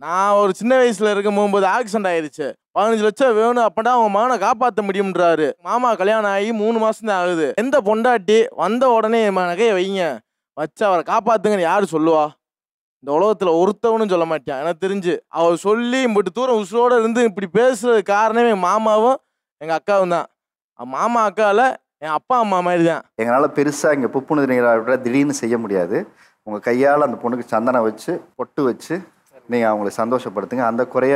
நான் ஒரு சின்ன வயசுல இருக்கும் போகும்போது ஆக்சிடென்ட் ஆயிடுச்சு. 15 லட்சம் வேணும் அப்பதான் அவங்க மகனை காப்பாற்ற முடியும்ன்றாரு. மாமா கல்யாணம் ஆகி 3 மாசம் தான் ஆகுது. எந்த பொண்டாட்டி வந்த உடனே நகையை வைங்க வச்சு அவரை காப்பாத்துங்கன்னு யாரு சொல்லுவா? இந்த உலகத்துல ஒருத்தவனும் சொல்ல மாட்டான். எனக்கு தெரிஞ்சு அவர் சொல்லி இப்படி தூரம் உசுரோட இருந்து இப்படி பேசுறது காரணமே என் மாமாவும் எங்க அக்காவும் தான். மாமா அக்காவில் என் அப்பா அம்மா மாதிரி தான். எங்களால் பெருசாக இங்கே புப்புணு நீராட திடீர்னு செய்ய முடியாது. உங்கள் கையால் அந்த பொண்ணுக்கு சந்தனம் வச்சு பொட்டு வச்சு நீங்கள் அவங்களை சந்தோஷப்படுத்துங்க. அந்த குறைய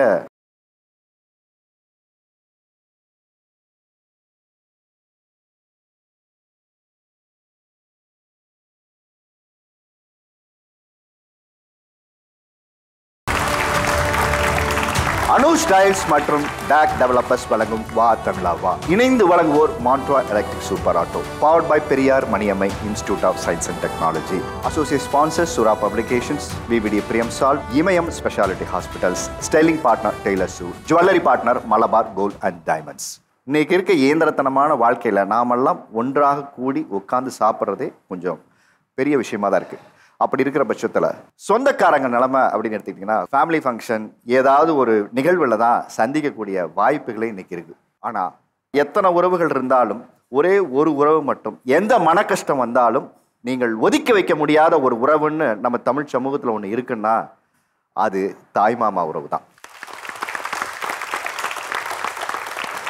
அனுஷ் டைல்ஸ் மற்றும் டாக் டெவலப்பர்ஸ் வழங்கும் வா தமிழா வா. இணைந்து வழங்குவோர் Montra electric super auto. Powered by Periyar Maniammai institute of science and technology. Associate sponsors Sura publications, VVD Priyam சால், Imayam speciality hospitals, styling partner tailor suit, jewellery partner Malabar gold and diamonds. இன்னைக்கு இருக்க இயந்திரத்தனமான வாழ்க்கையில் நாமெல்லாம் ஒன்றாக கூடி உட்காந்து சாப்பிட்றதே கொஞ்சம் பெரிய விஷயமா தான் இருக்குது. அப்படி இருக்கிற பட்சத்தில் சொந்தக்காரங்க நிலைமை அப்படின்னு எடுத்துக்கிட்டிங்கன்னா ஃபேமிலி ஃபங்க்ஷன் ஏதாவது ஒரு நிகழ்வில் தான் சந்திக்கக்கூடிய வாய்ப்புகளே இன்னைக்கு இருக்குது. ஆனால் எத்தனை உறவுகள் இருந்தாலும் ஒரே ஒரு உறவு மட்டும் எந்த மன கஷ்டம் வந்தாலும் நீங்கள் ஒதுக்கி வைக்க முடியாத ஒரு உறவுன்னு நம்ம தமிழ் சமூகத்தில் ஒன்று இருக்குன்னா அது தாய்மாமா உறவு தான்.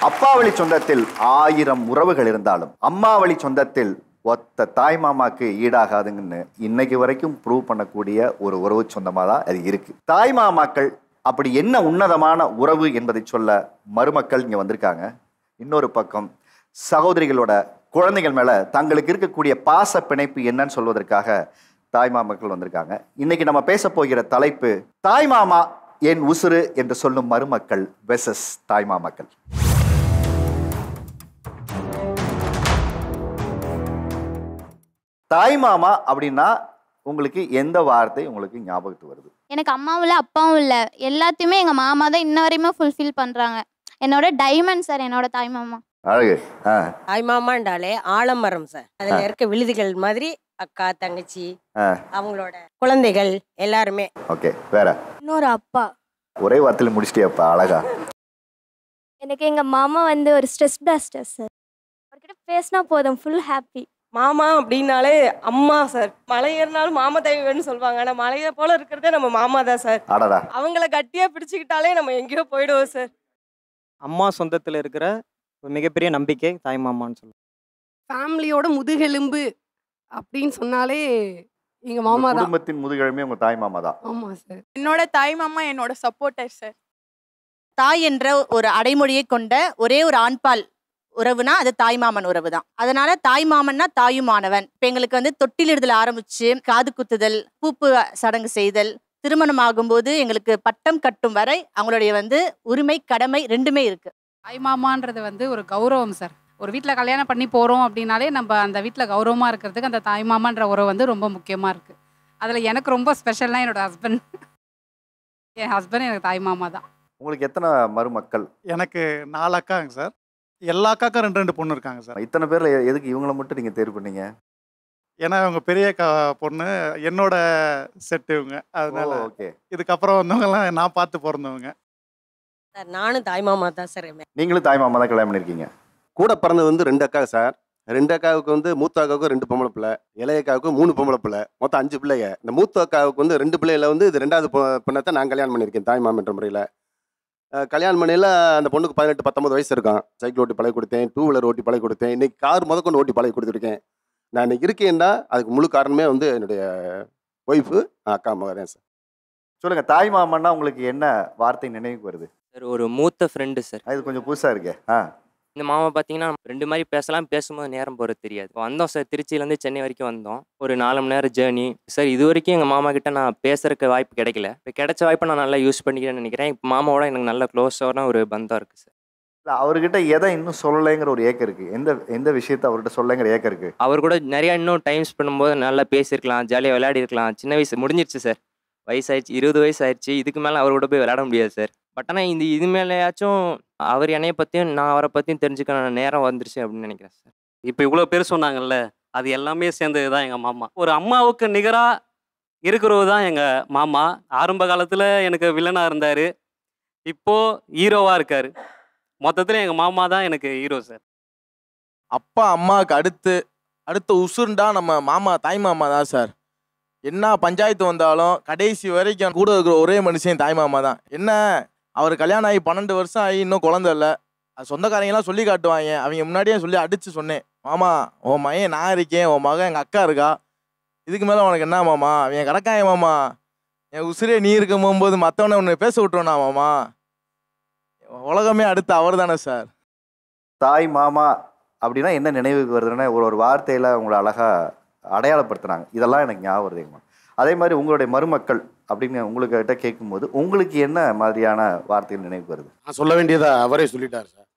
அப்பா வழி சொந்தத்தில் 1000 உறவுகள் இருந்தாலும் அம்மா வழி சொந்தத்தில் ஒத்த தாய்மாமாக்கு ஈடாகாதுங்கன்னு இன்னைக்கு வரைக்கும் ப்ரூவ் பண்ணக்கூடிய ஒரு உறவு சொந்தமாக தான் அது இருக்கு. தாய்மாமாக்கள் அப்படி என்ன உன்னதமான உறவு என்பதை சொல்ல மருமக்கள் இங்கே வந்திருக்காங்க. இன்னொரு பக்கம் சகோதரிகளோட குழந்தைகள் மேலே தங்களுக்கு இருக்கக்கூடிய பாச பிணைப்பு என்னன்னு சொல்வதற்காக தாய்மாமாக்கள் வந்திருக்காங்க. இன்னைக்கு நம்ம பேச போகிற தலைப்பு தாய்மாமா என் உசுறு என்று சொல்லும் மருமக்கள் வெர்சஸ் தாய்மாமாக்கள். தாய்மாமா அப்படின்னா உங்களுக்கு எந்த வார்த்தை உங்களுக்கு ஞாபகத்துக்கு வருது? எனக்கு அம்மாவும் இல்லை அப்பாவும் இல்லை, எல்லாத்தையுமே எங்கள் மாமா தான் இன்ன வரையுமே ஃபுல்ஃபில் பண்ணுறாங்க. என்னோட டைமண்ட் சார் என்னோட தாய்மாமா. அழகு. தாய்மாமாண்டாலே ஆலமரம் சார். அதில் இருக்க விழுதுகள் மாதிரி அக்கா தங்கச்சி அவங்களோட குழந்தைகள் எல்லாருமே. ஓகே, வேற இன்னொரு அப்பா. ஒரே வார்த்தையில் முடிச்சிட்டியாப்பா, அழகா. எனக்கு எங்கள் மாமா வந்து ஒரு ஸ்ட்ரெஸ் பிளாஸ்டர் சார். அவர்கிட்ட பேசினா போதும் ஃபுல் ஹாப்பி. மாமா அப்படின்னாலே அம்மா சார். மலை ஏறினாலும் மாமா தேவைன்னு சொல்லுவாங்க. ஆனால் மலையை போல இருக்கிறதே நம்ம மாமா தான் சார். அவங்கள கட்டியா பிடிச்சிக்கிட்டாலே நம்ம எங்கேயோ போயிடுவோம் சார். அம்மா சொந்தத்தில் இருக்கிற ஒரு மிகப்பெரிய நம்பிக்கை தாய்மாமான்னு சொல்லுவோம். ஃபேமிலியோட முதுகெலும்பு அப்படின்னு சொன்னாலே எங்க மாமா தான். குடும்பத்தின் முதுகெலும்பே உங்க தாய்மாமா தான். ஆமா சார். என்னோட தாய்மாமா என்னோட சப்போர்ட்டர் சார். தாய் என்ற ஒரு அடைமொழியை கொண்ட ஒரே ஒரு ஆண்பால் உறவுனா அது தாய்மாமன் உறவு தான். அதனால தாய்மாமன்னா தாயுமானவன். இப்போ எங்களுக்கு வந்து தொட்டிலிடுதல் ஆரம்பிச்சு காது குத்துதல், பூப்பு சடங்கு செய்தல், திருமணம் ஆகும்போது எங்களுக்கு பட்டம் கட்டும் வரை அவங்களுடைய வந்து உரிமை கடமை ரெண்டுமே இருக்கு. தாய்மாமான்றது வந்து ஒரு கௌரவம் சார். ஒரு வீட்டில் கல்யாணம் பண்ணி போகிறோம் அப்படின்னாலே நம்ம அந்த வீட்டில் கௌரவமாக இருக்கிறதுக்கு அந்த தாய்மாமான்ற உறவு வந்து ரொம்ப முக்கியமாக இருக்குது. அதில் எனக்கு ரொம்ப ஸ்பெஷல்னா என்னோட ஹஸ்பண்ட். என் ஹஸ்பண்ட் எனக்கு தாய்மாமா தான். உங்களுக்கு எத்தனை மருமக்கள்? எனக்கு 4 அக்காங்க சார். எல்லா அக்காக்கும் 2 பொண்ணு இருக்காங்க சார். இத்தனை பேர்ல எதுக்கு இவங்கள மட்டும் நீங்க தேர்வு பண்ணீங்க? ஏன்னா இவங்க பெரிய பொண்ணு என்னோட செட் இவங்க. அதனால ஓகே. இதுக்கப்புறம் வந்தவங்கலாம் நான் பார்த்து பிறந்தவங்க. சார் நானும் தாய்மாமா தான் சார். நீங்களும் தாய்மாமா தான் கல்யாணம் பண்ணிருக்கீங்க. கூட பிறந்தது வந்து 2 அக்கா சார். 2 அக்காவுக்கு வந்து மூத்த அக்காவுக்கு 2 பொம்பளை பிள்ளை, இளைய அக்காவுக்கு 3 பொம்பளை பிள்ளை, மொத்தம் 5 பிள்ளைங்க. இந்த மூத்த அக்காவுக்கு வந்து 2 பிள்ளைகளை வந்து இது 2வது பொண்ணை நான் கல்யாணம் பண்ணியிருக்கேன் தாய்மாமன்ற முறையில். கல்யாணம் பண்ணியில் அந்த பொண்ணுக்கு 18-19 வயசு இருக்கும். சைக்கிள் ஓட்டி பழகி கொடுத்தேன், 2 வீலர் ஓட்டி பழகி கொடுத்தேன், இன்னைக்கு கார் முதற்கொண்டு ஓட்டி பழகி கொடுத்துருக்கேன். நான் இன்னைக்கு இருக்கேன்னா அதுக்கு முழு காரணமே வந்து என்னுடைய ஒய்ஃபு, அக்கா மகன் சார். சொல்லுங்க, தாய்மாமன்னா உங்களுக்கு என்ன வார்த்தை நினைவுக்கு வருது? சார் ஒரு மூத்த ஃப்ரெண்டு சார். அது கொஞ்சம் புதுசாக இருக்கே. இந்த மாமா பார்த்தீங்கன்னா 2 மாதிரி பேசலாம், பேசும்போது நேரம் போகிறது தெரியாது. வந்தோம் சார், திருச்சியிலேருந்து சென்னை வரைக்கும் வந்தோம். ஒரு 4 மணி நேரம் ஜேர்னி சார். இது வரைக்கும் எங்கள் மாமா கிட்ட நான் பேசுறதுக்கு வாய்ப்பு கிடைக்கல. இப்போ கிடைச்ச வாய்ப்பை நான் நல்லா யூஸ் பண்ணிக்கிறேன்னு நினைக்கிறேன். இப்போ மாமாவோட எனக்கு நல்ல க்ளோஸான ஒரு பந்தம் இருக்குது சார். இல்லை, அவர்கிட்ட எதை இன்னும் சொல்லலைங்கிற ஒரு ஏக்கம் இருக்குது. எந்த விஷயத்த அவர்கிட்ட சொல்லலைங்கிற ஏக்கம் இருக்குது. அவர் கூட நிறையா இன்னும் டைம் ஸ்பெண்ட் பண்ணும்போது நல்லா பேசியிருக்கலாம், ஜாலியாக விளையாடி இருக்கலாம். சின்ன வயசு முடிஞ்சிருச்சு சார், வயசாயிடுச்சு, 20 வயசு ஆயிடுச்சு. இதுக்கு மேலே அவர் கூட போய் விளையாட முடியாது சார். பட் ஆனால் இது மேலேயாச்சும் அவர் என்னையை பற்றியும் நான் அவரை பற்றியும் தெரிஞ்சுக்க நேரம் வந்துருச்சு அப்படின்னு நினைக்கிறேன் சார். இப்போ இவ்வளோ பேர் சொன்னாங்கல்ல, அது எல்லாமே சேர்ந்தது தான் எங்கள் மாமா. ஒரு அம்மாவுக்கு நிகராக இருக்கிறவர் தான் எங்கள் மாமா. ஆரம்ப காலத்தில் எனக்கு வில்லனாக இருந்தார், இப்போது ஹீரோவாக இருக்கார். மொத்தத்தில் எங்கள் மாமா தான் எனக்கு ஹீரோ சார். அப்பா அம்மாவுக்கு அடுத்த உசுருண்டா நம்ம மாமா தாய் மாமா தான் சார். என்ன பஞ்சாயத்து வந்தாலும் கடைசி வரைக்கும் கூட இருக்கிற ஒரே மனுஷன் தாய் மாமா தான். என்ன அவர் கல்யாணம் ஆகி 12 வருஷம் ஆகி இன்னும் குழந்தை இல்லை. அது சொந்தக்காரங்கெல்லாம் சொல்லி காட்டுவாங்க. அவங்க முன்னாடியே சொல்லி அடித்து சொன்னேன், மாமா உன் மகன் நான் இருக்கேன், உன் மகன் எங்கள் அக்கா இருக்கா, இதுக்கு மேலே உனக்கு என்ன மாமா, அவன் கிடக்காய மாமா, என் உசுரே நீ இருக்கும் போகும்போது மற்றவனை உன்னை பேச விட்டுருவா மாமா. உலகமே அடுத்து அவர் தானே சார். தாய் மாமா அப்படின்னா என்ன நினைவுக்கு வருதுன்னா ஒரு வார்த்தையில் உங்களை அழகாக அடையாளப்படுத்துனாங்க. இதெல்லாம் எனக்கு ஞாபகம் வருதுங்கம்மா. அதே மாதிரி உங்களுடைய மருமக்கள் அப்படின்னு உங்கள்கிட்ட கேட்கும்போது உங்களுக்கு என்ன மாதிரியான வார்த்தைகள் நினைவுக்கு வருது? நான் சொல்ல வேண்டியதை அவரே சொல்லிட்டார் சார்.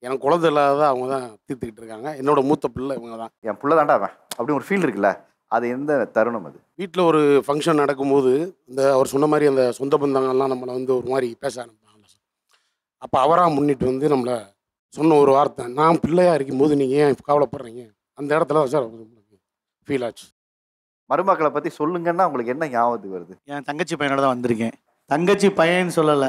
எனக்கு குழந்தை இல்லாத அவங்க தான் தீர்த்துக்கிட்டு இருக்காங்க. என்னோட மூத்த பிள்ளை இவங்க தான். என் பிள்ளை தாண்டா அவன் அப்படி ஒரு ஃபீல் இருக்குல்ல, அது எந்த தருணம் அது? வீட்டில் ஒரு ஃபங்க்ஷன் நடக்கும்போது அவர் சொன்ன மாதிரி அந்த சொந்த பந்தங்கள்லாம் நம்மளை ஒரு மாதிரி பேச ஆரம்பிப்பாங்க சார். அப்போ அவராக முன்னிட்டு நம்மளை சொன்ன ஒரு வார்த்தை, நான் பிள்ளையாக இருக்கும்போது நீங்கள் ஏன் கவலைப்படுறீங்க, அந்த இடத்துல தான் சார் ஃபீல் ஆச்சு. மருமக்களை பற்றி சொல்லுங்கன்னா உங்களுக்கு என்ன ஞாபகத்துக்கு வருது? என் தங்கச்சி பையனோட தான் வந்திருக்கேன். தங்கச்சி பையன்னு சொல்லலை,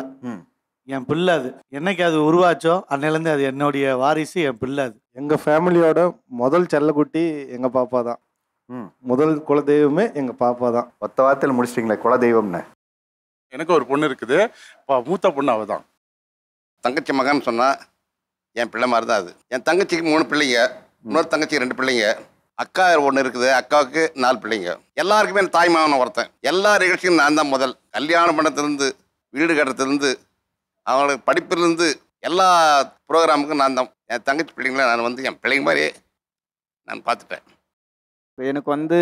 என் பிள்ளை. அது என்னைக்கு அது உருவாச்சோ அன்னையிலேருந்து அது என்னுடைய வாரிசு, என் பிள்ளை. அது எங்கள் ஃபேமிலியோட முதல் செல்லக்குட்டி எங்கள் பாப்பா தான். முதல் குலதெய்வமே எங்கள் பாப்பா தான். 10 வாரத்தில் முடிச்சிட்டிங்களே குலதெய்வம்னு. எனக்கு ஒரு பொண்ணு இருக்குது, மூத்த பொண்ணு அவள் தான். தங்கச்சி மகன் சொன்னால் என் பிள்ளை மாதிரி தான் அது. என் தங்கச்சிக்கு 3 பிள்ளைங்க, இன்னொரு தங்கச்சிக்கு 2 பிள்ளைங்க, அக்கா ஒன்று இருக்குது, அக்காவுக்கு 4 பிள்ளைங்க. எல்லாருக்குமே தாய் மாமன் ஒருத்தன். எல்லா நிகழ்ச்சியும் நான் தான் முதல். கல்யாணம் பண்ணத்துலேருந்து வீடு கட்டுறதுலேருந்து அவங்களுக்கு படிப்புலேருந்து எல்லா ப்ரோக்ராமுக்கும் நான் தான். என் தங்கச்சி பிள்ளைங்கள நான் என் பிள்ளைங்க மாதிரியே நான் பார்த்துட்டேன். எனக்கு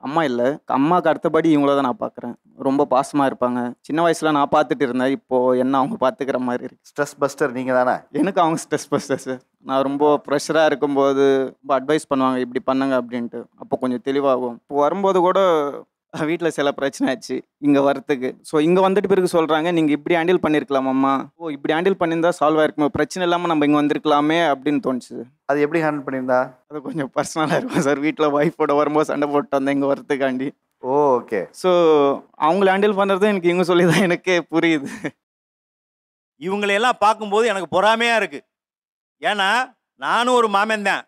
அம்மா இல்லை, அம்மாவுக்கு அடுத்தபடி இவங்கள தான் நான் பார்க்குறேன். ரொம்ப பாசமாக இருப்பாங்க. சின்ன வயசில் நான் பார்த்துட்டு இருந்தேன், இப்போது என்ன அவங்க பார்த்துக்கிற மாதிரி இருக்கு. ஸ்ட்ரெஸ் பஸ்டர் நீங்கள் தானே? எனக்கு அவங்க ஸ்ட்ரெஸ் பஸ்டர் சார். நான் ரொம்ப ப்ரெஷராக இருக்கும்போது ரொம்ப அட்வைஸ் பண்ணுவாங்க, இப்படி பண்ணுங்க அப்படின்ட்டு. அப்போ கொஞ்சம் தெளிவாகும். இப்போ வரும்போது கூட வீட்டில் சில பிரச்சனை ஆச்சு இங்கே வரத்துக்கு. ஸோ இங்கே வந்துட்டு பிறகு சொல்கிறாங்க, நீங்கள் இப்படி ஹேண்டில் பண்ணியிருக்கலாமாம்மா, இப்படி ஹேண்டில் பண்ணியிருந்தா சால்வ் ஆயிருக்குமே, பிரச்சனை இல்லாமல் நம்ம இங்கே வந்திருக்கலாமே அப்படின்னு தோணுச்சு. அது எப்படி ஹேண்டில் பண்ணியிருந்தா? அது கொஞ்சம் பர்சனலாக இருக்கும் சார். வீட்டில் ஒய்ஃபோட வரும்போது சண்டை போட்டு வந்தேன் இங்கே வரத்துக்காண்டி. ஓகே. ஸோ அவங்கள ஹேண்டில் பண்ணுறது எனக்கு இவங்க சொல்லி தான் எனக்கே புரியுது. இவங்களையெல்லாம் பார்க்கும்போது எனக்கு பொறாமையாக இருக்குது. ஏன்னா நானும் ஒரு மாமன் தான்.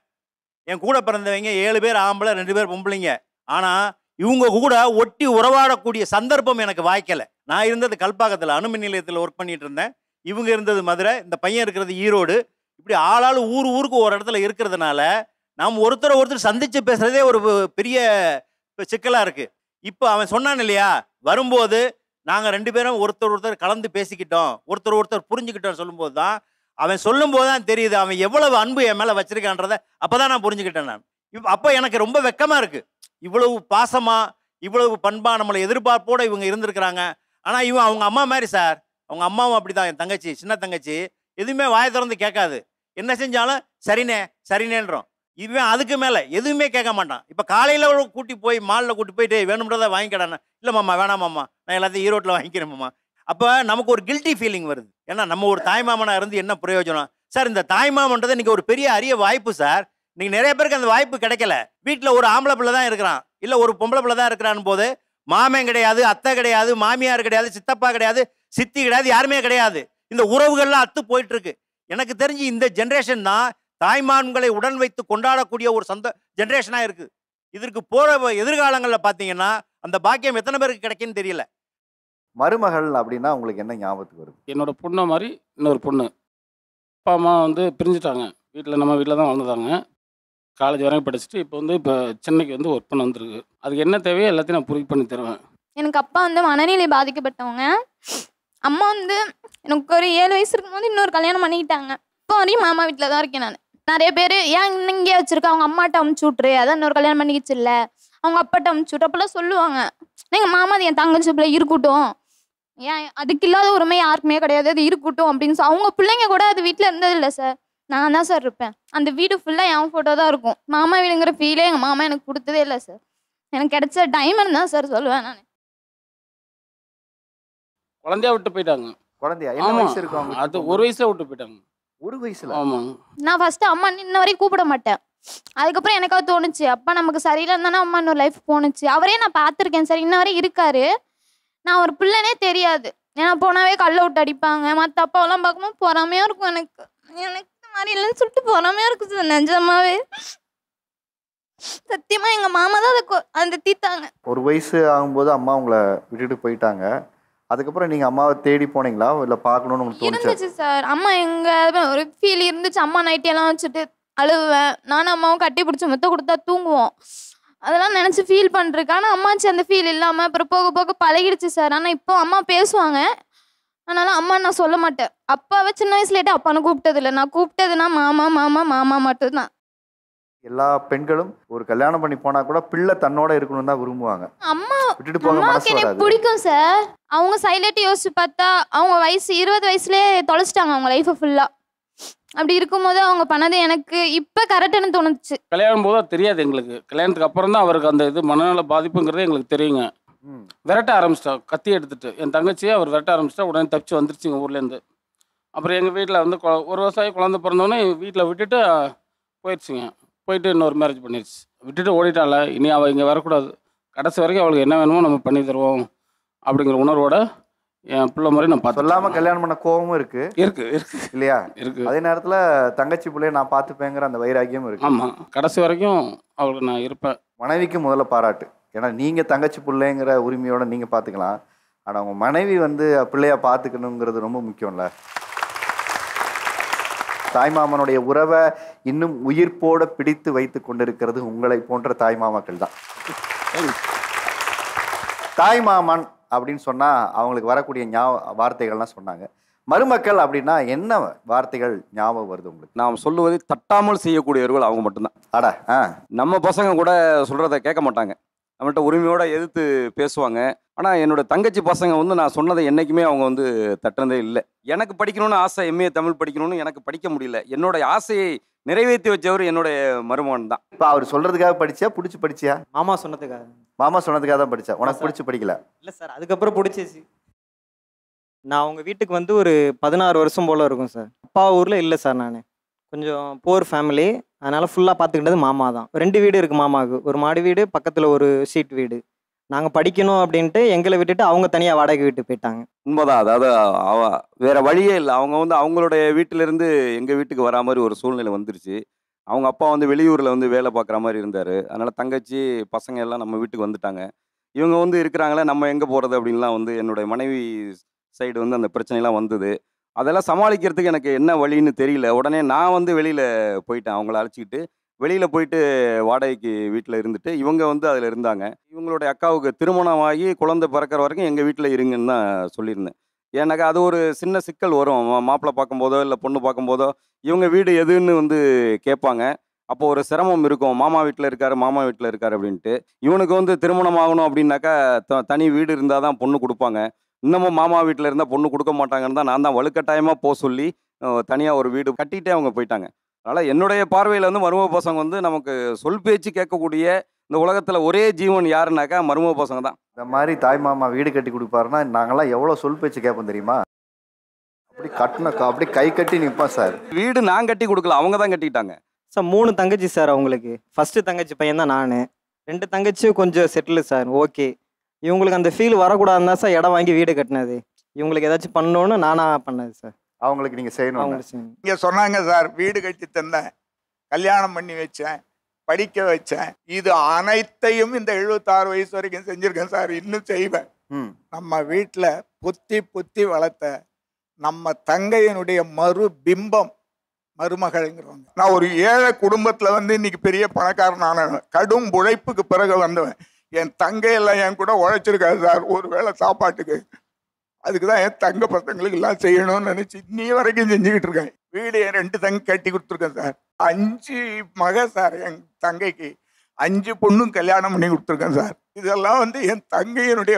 என் கூட பிறந்தவங்க 7 பேர் ஆம்பளை, 2 பேர் பொம்பளைங்க. ஆனால் இவங்க கூட ஒட்டி உறவாடக்கூடிய சந்தர்ப்பம் எனக்கு வாய்க்கலை. நான் இருந்தது கல்பாக்கத்தில் அணுமின் நிலையத்தில் ஒர்க் பண்ணிட்டு இருந்தேன். இவங்க இருந்தது மதுரை, இந்த பையன் இருக்கிறது ஈரோடு. இப்படி ஆளாள் ஊருக்கு ஒரு இடத்துல இருக்கிறதுனால நாம் ஒருத்தர் சந்தித்து பேசுகிறதே ஒரு பெரிய சிக்கலாக இருக்குது. இப்போ அவன் சொன்னான் இல்லையா, வரும்போது நாங்கள் 2 பேரும் ஒருத்தர் கலந்து பேசிக்கிட்டோம், ஒருத்தர் புரிஞ்சுக்கிட்டோம் சொல்லும்போது தான், அவன் சொல்லும்போது தான் தெரியுது அவன் எவ்வளவு அன்பு என் மேலே வச்சிருக்கான்றதை. அப்போ தான் நான் புரிஞ்சுக்கிட்டேன். நான் அப்போ எனக்கு ரொம்ப வெக்கமாக இருக்குது. இவ்வளவு பாசமாக, இவ்வளவு பண்பாக, நம்மளை எதிர்பார்ப்போடு இவங்க இருந்திருக்கிறாங்க. ஆனால் இவன் அவங்க அம்மா மாதிரி சார். அவங்க அம்மாவும் அப்படி தான். என் தங்கச்சி, சின்ன தங்கச்சி எதுவுமே வாயை திறந்து கேட்காது. என்ன செஞ்சாலும் சரினேன்றோம். இவன் அதுக்கு மேலே எதுவுமே கேட்க மாட்டான். இப்போ காலையில் கூட்டி போய் மாலில் கூட்டி போயிட்டு வேணும்ன்றதை வாங்கிக்கடானே, இல்லை மாமா வேணாம் மாமா, நான் எல்லாத்தையும் ஈரோட்டில் வாங்கிக்கிறேன் மாமா. அப்போ நமக்கு ஒரு கில்ட்டி ஃபீலிங் வருது. ஏன்னா நம்ம ஒரு தாய்மாமனாக இருந்து என்ன பிரயோஜனம் சார்? இந்த தாய்மாமன்றதை இன்றைக்கி ஒரு பெரிய அரிய வாய்ப்பு சார். இன்னைக்கு நிறைய பேருக்கு அந்த வாய்ப்பு கிடைக்கல. வீட்டில் ஒரு ஆம்பளை பிள்ளை தான் இருக்கிறான், இல்லை ஒரு பொம்பளை பிள்ளை தான் இருக்கிறான் போது மாமன் கிடையாது, அத்தை கிடையாது, மாமியார் கிடையாது, சித்தப்பா கிடையாது, சித்தி கிடையாது, யாருமே கிடையாது. இந்த உறவுகள்லாம் அத்து போயிட்டு இருக்கு. எனக்கு தெரிஞ்சு இந்த ஜென்ரேஷன் தான் தாய்மான்களை உடன் வைத்து கொண்டாடக்கூடிய ஒரு ஜென்ரேஷனாக இருக்குது. இதற்கு போகிற எதிர்காலங்களில் பார்த்தீங்கன்னா அந்த பாக்கியம் எத்தனை பேருக்கு கிடைக்குன்னு தெரியல. மருமகள் அப்படின்னா உங்களுக்கு என்ன ஞாபகத்துக்கு வருது? என்னோட பொண்ணை மாதிரி இன்னொரு பொண்ணு. அப்பா அம்மா பிரிஞ்சுட்டாங்க. நம்ம வீட்டில் தான் வளர்ந்தாங்க. காலேஜ் வரைக்கும் படிச்சுட்டு இப்போ சென்னைக்கு ஒர்க் பண்ண வந்துருக்கு. அதுக்கு என்ன தேவையோ எல்லாத்தையும் நான் பூர்த்தி பண்ணி தருவேன். எனக்கு அப்பா மனநிலை பாதிக்கப்பட்டவங்க. அம்மா எனக்கு ஒரு 7 வயசு இருக்கும்போது இன்னொரு கல்யாணம் பண்ணிக்கிட்டாங்க. இப்போ வரையும் மாமா வீட்டில் தான் இருக்கேன் நான். நிறைய பேர் ஏன் இங்கே வச்சுருக்கா, அவங்க அம்மாட்ட அமுச்சு விட்ரு, அதான் இன்னொரு கல்யாணம் பண்ணிக்கிச்சு இல்லை, அவங்க அப்பாட்ட அமுச்சு விட்ரு அப்பெல்லாம் சொல்லுவாங்க. எங்கள் மாமா அது என் தங்கச்சி பிள்ளை இருக்கட்டும், ஏன் அதுக்கு இல்லாத உரிமை யாருக்குமே கிடையாது, அது இருக்கட்டும் அப்படின்னு அவங்க பிள்ளைங்க கூட அது வீட்டில் இருந்ததில்லை சார். நான் தான் சார் இருப்பேன். அந்த வீடு ஃபுல்லாக என் ஃபோட்டோ தான் இருக்கும். மாமா வீடுங்கிற ஃபீலே எங்கள் மாமா எனக்கு கொடுத்ததே இல்லை சார். எனக்கு கிடைச்ச டைமண்ட் தான் சார் சொல்லுவேன் நான். குழந்தையா விட்டு போயிட்டாங்க. குழந்தையா? என்ன வயசு இருக்கும்? அது 1 வயசுல விட்டு போயிட்டாங்க. 1 வயசுல? ஆமாங்க. நான் ஃபர்ஸ்ட் அம்மா இன்ன வரைக்கும் கூப்பிட மாட்டேன். அதுக்கப்புறம் எனக்காக தோணுச்சு அப்பா நமக்கு சரியில்லைன்னு தானே அம்மா இன்னொரு லைஃப் போணுச்சு. அவரே நான் பார்த்துருக்கேன் சார், இன்ன வரை இருக்காரு. நான் ஒரு பிள்ளைனே தெரியாது. ஏன்னா போனாவே கல்லை விட்டு அடிப்பாங்க. மற்ற அப்பாவெல்லாம் பார்க்கும்போது பொறாமையாக இருக்கும் எனக்கு. எனக்கு இந்த மாதிரி இல்லைன்னு சொல்லிட்டு பொறாமையாக இருக்குது சார் நிஜமாவே. சத்தியமா எங்க மாமா தான் அந்த தீத்தாங்க. ஒரு வயசு ஆகும்போது அம்மா உங்களை விட்டுட்டு போயிட்டாங்க. அதுக்கப்புறம் நீங்க அம்மாவை தேடி போனீங்களா இல்லை பார்க்கணும்னு உங்களுக்கு தோணுச்சா? இருந்துச்சு சார். அம்மா எங்க ஒரு ஃபீல் இருந்துச்சு. அம்மா நைட்டியெல்லாம் வச்சுட்டு அழுவேன். நானும் அம்மாவும் கட்டி பிடிச்சி முத்த கொடுத்தா தூங்குவோம். அதெல்லாம் நினச்சி ஃபீல் பண்ணிருக்கேன். ஆனால் அம்மாச்சி அந்த ஃபீல் இல்லாமல் அப்புறம் போக போக பழகிடுச்சு சார். ஆனால் இப்போ அம்மா பேசுவாங்க. அதனால அம்மா நான் சொல்ல மாட்டேன். அப்பாவை சின்ன வயசுலேட்டு அப்பான்னு கூப்பிட்டதில்லை. நான் கூப்பிட்டதுன்னா மாமா மாமா மாமா மட்டும்தான். எல்லா பெண்களும் ஒரு கல்யாணம் பண்ணி போனா கூட பிள்ளை தன்னோட இருக்கணும்னு தான் விரும்புவாங்க. அம்மா விட்டுட்டு போக அம்மாவுக்கு மனசு எனக்கு வராது. பிடிக்கும் சார். அவங்க சைலண்ட் யோசிச்சு பார்த்தா அவங்க வயசு 20 வயசுலேயே தொலைச்சிட்டாங்க அவங்க லைஃப்பை ஃபுல்லாக. அப்படி இருக்கும்போது அவங்க பண்ணது எனக்கு இப்போ கரெக்டுன்னு தோணுச்சு. கல்யாணம் போது அது தெரியாது எங்களுக்கு. கல்யாணத்துக்கு அப்புறம் தான் அவருக்கு அந்த இது மனநல பாதிப்புங்கிறது எங்களுக்கு தெரியுங்க. விரட்ட ஆரம்பிச்சிட்டா கத்தி எடுத்துட்டு. என் தங்கச்சியை அவர் விரட்ட ஆரம்பிச்சிட்டா உடனே தப்பிச்சு வந்துருச்சுங்க ஊர்லேருந்து. அப்புறம் எங்கள் வீட்டில் வந்து ஒரு வருஷம் குழந்தை பிறந்தோடனே வீட்டில் விட்டுட்டு போயிடுச்சுங்க. போயிட்டு இன்னொரு மேரேஜ் பண்ணிடுச்சு. விட்டுட்டு ஓடிட்டால. இனி அவள் இங்கே வரக்கூடாது. கடைசி வரைக்கும் அவளுக்கு என்ன வேணுமோ நம்ம பண்ணி தருவோம் அப்படிங்கிற உணர்வோட என் பிள்ளை மாதிரி நான் பார்த்து சொல்லாம கல்யாணம் பண்ண கோவமும் இருக்கு இருக்கு இல்லையா? இருக்கு. அதே நேரத்துல தங்கச்சி பிள்ளைய நான் பார்த்துப்பேங்கிற அந்த வைராக்கியம் இருக்கு. ஆமாம், கடைசி வரைக்கும் அவளுக்கு நான் இருப்பேன். மனைவிக்கு முதல்ல பாராட்டு. ஏன்னா நீங்க தங்கச்சி பிள்ளைங்கிற உரிமையோட நீங்க பார்த்துக்கலாம். ஆனால் உங்க மனைவி வந்து பிள்ளையா பார்த்துக்கணுங்கிறது ரொம்ப முக்கியம்ல. தாய்மாமனுடைய உறவை இன்னும் உயிர்ப்போட பிடித்து வைத்து கொண்டிருக்கிறது உங்களை போன்ற தாய்மாமாக்கள் தான். தாய்மாமன் அப்படின்னு சொன்னா அவங்களுக்கு வரக்கூடிய வார்த்தைகள்லாம் சொன்னாங்க. மருமக்கள் அப்படின்னா என்ன வார்த்தைகள் ஞாபகம் வருது உங்களுக்கு? நாம் சொல்லுவதை தட்டாமல் செய்யக்கூடியவர்கள் அவங்க மட்டும்தான். அடா நம்ம பசங்க கூட சொல்றதை கேட்க மாட்டாங்க. நம்மள்ட்ட உரிமையோட எதிர்த்து பேசுவாங்க. ஆனால் என்னோட தங்கச்சி பசங்க வந்து நான் சொன்னதை என்றைக்குமே அவங்க வந்து தட்டுறதே இல்லை. எனக்கு படிக்கணும்னு ஆசை, எம்ஏ தமிழ் படிக்கணும்னு எனக்கு படிக்க முடியல. என்னோட ஆசையை நிறைவேற்றி வச்சவர் என்னுடைய மருமகன் தான். இப்போ அவர் சொல்றதுக்காக படிச்சியா பிடிச்சி படிச்சியா? மாமா சொன்னதுக்காக. மாமா சொன்னதுக்காக தான் படிச்சா. உனக்கு பிடிச்சி படிக்கல? இல்லை சார், அதுக்கப்புறம் பிடிச்சிச்சு. நான் அவங்க வீட்டுக்கு வந்து ஒரு 16 வருஷம் போல் இருக்கும் சார். அப்பா ஊரில் இல்லை சார். நான் கொஞ்சம் போர் ஃபேமிலி. அதனால் ஃபுல்லாக பார்த்துக்கிட்டது மாமா தான். 2 வீடு இருக்குது மாமாவுக்கு. ஒரு மாடி வீடு, பக்கத்தில் ஒரு ஷீட் வீடு. நாங்கள் படிக்கணும் அப்படின்ட்டு எங்களை விட்டுட்டு அவங்க தனியாக வாடகை வீட்டு போயிட்டாங்க. உண்மைதான். அதாவது வேற வழியே இல்லை. அவங்க வந்து அவங்களுடைய வீட்டிலேருந்து எங்கள் வீட்டுக்கு வரா மாதிரி ஒரு சூழ்நிலை வந்துருச்சு. அவங்க அப்பா வந்து வெளியூரில் வந்து வேலை பார்க்குற மாதிரி இருந்தார். அதனால் தங்கச்சி பசங்க எல்லாம் நம்ம வீட்டுக்கு வந்துட்டாங்க. இவங்க வந்து இருக்கிறாங்களே, நம்ம எங்கே போகிறது அப்படின்லாம் வந்து என்னுடைய மனைவி சைடு வந்து அந்த பிரச்சனைலாம் வந்தது. அதெல்லாம் சமாளிக்கிறதுக்கு எனக்கு என்ன வழின்னு தெரியல. உடனே நான் வந்து வெளியில் போயிட்டேன். அவங்கள அழைச்சிக்கிட்டு வெளியில் போயிட்டு வாடகைக்கு வீட்டில் இருந்துட்டு இவங்க வந்து அதில் இருந்தாங்க. இவங்களுடைய அக்காவுக்கு திருமணமாகி குழந்தை பிறக்கிற வரைக்கும் எங்கள் வீட்டில் இருங்கன்னு தான் சொல்லியிருந்தேன். ஏன்னாக்கா அது ஒரு சின்ன சிக்கல் வரும். மாப்பிள்ளை பார்க்கும்போதோ இல்லை பொண்ணு பார்க்கும்போதோ இவங்க வீடு எதுன்னு வந்து கேட்பாங்க. அப்போது ஒரு சிரமம் இருக்கும். மாமா வீட்டில் இருக்கார், மாமா வீட்டில் இருக்கார் அப்படின்ட்டு. இவனுக்கு வந்து திருமணம் ஆகணும் அப்படின்னாக்கா தனி வீடு இருந்தால் தான் பொண்ணு கொடுப்பாங்க. இன்னமும் மாமா வீட்டில் இருந்தால் பொண்ணு கொடுக்க மாட்டாங்கன்னு தான் நான் தான் வலுக்கட்டாயமாக போக சொல்லி தனியாக ஒரு வீடு கட்டிகிட்டே அவங்க போயிட்டாங்க. அதனால் என்னுடைய பார்வையில் வந்து மருமக பசங்க வந்து நமக்கு சொல் பேச்சு கேட்கக்கூடிய இந்த உலகத்தில் ஒரே ஜீவன் யாருன்னாக்கா மருமக பசங்க தான். இந்த மாதிரி தாய் மாமா வீடு கட்டி கொடுப்பாருன்னா நாங்களாம் எவ்வளோ சொல் பேச்சு கேட்போம் தெரியுமா? அப்படி அப்படி கை கட்டி நிற்போம் சார். வீடு நான் கட்டி கொடுக்கல, அவங்க தான் கட்டிட்டாங்க சார். 3 தங்கச்சி சார் அவங்களுக்கு. ஃபஸ்ட்டு தங்கச்சி பையன் தான் நான். 2 தங்கச்சியும் கொஞ்சம் செட்டில் சார். ஓகே, இவங்களுக்கு அந்த ஃபீல் வரக்கூடாதுன்னு தான் சார் இடம் வாங்கி வீடு கட்டினது. இவங்களுக்கு ஏதாச்சும் பண்ணணுன்னு நானாக பண்ணது சார். அவங்களுக்கு நீங்கள் செய்யணும். அவங்களுக்கு செய்யணும். இங்கே சொன்னாங்க சார், வீடு கட்டி தந்தேன், கல்யாணம் பண்ணி வச்சேன், படிக்க வச்சேன். இது அனைத்தையும் இந்த 76 வயசு வரைக்கும் செஞ்சுருக்கேன் சார். இன்னும் செய்வேன். நம்ம வீட்டில் புத்தி புத்தி வளர்த்த நம்ம தங்கையினுடைய பிம்பம் மருமகள்ங்கிறவங்க. நான் ஒரு ஏழை குடும்பத்தில் வந்து இன்னைக்கு பெரிய பணக்காரனான கடும் உழைப்புக்கு பிறகு வந்தவன். என் தங்கையெல்லாம் என் கூட உழைச்சிருக்காது சார் ஒரு வேளை சாப்பாட்டுக்கு. அதுக்கு தான் என் தங்க பசங்களுக்கு எல்லாம் செய்யணும்னு நினச்சி இன்னி வரைக்கும் செஞ்சுக்கிட்டு இருக்கேன். வீடு என் 2 தங்கை கட்டி கொடுத்துருக்கேன் சார். 5 மக சார். என் தங்கைக்கு 5 பொண்ணும் கல்யாணம் பண்ணி கொடுத்துருக்கேன் சார். இதெல்லாம் வந்து என் தங்கையினுடைய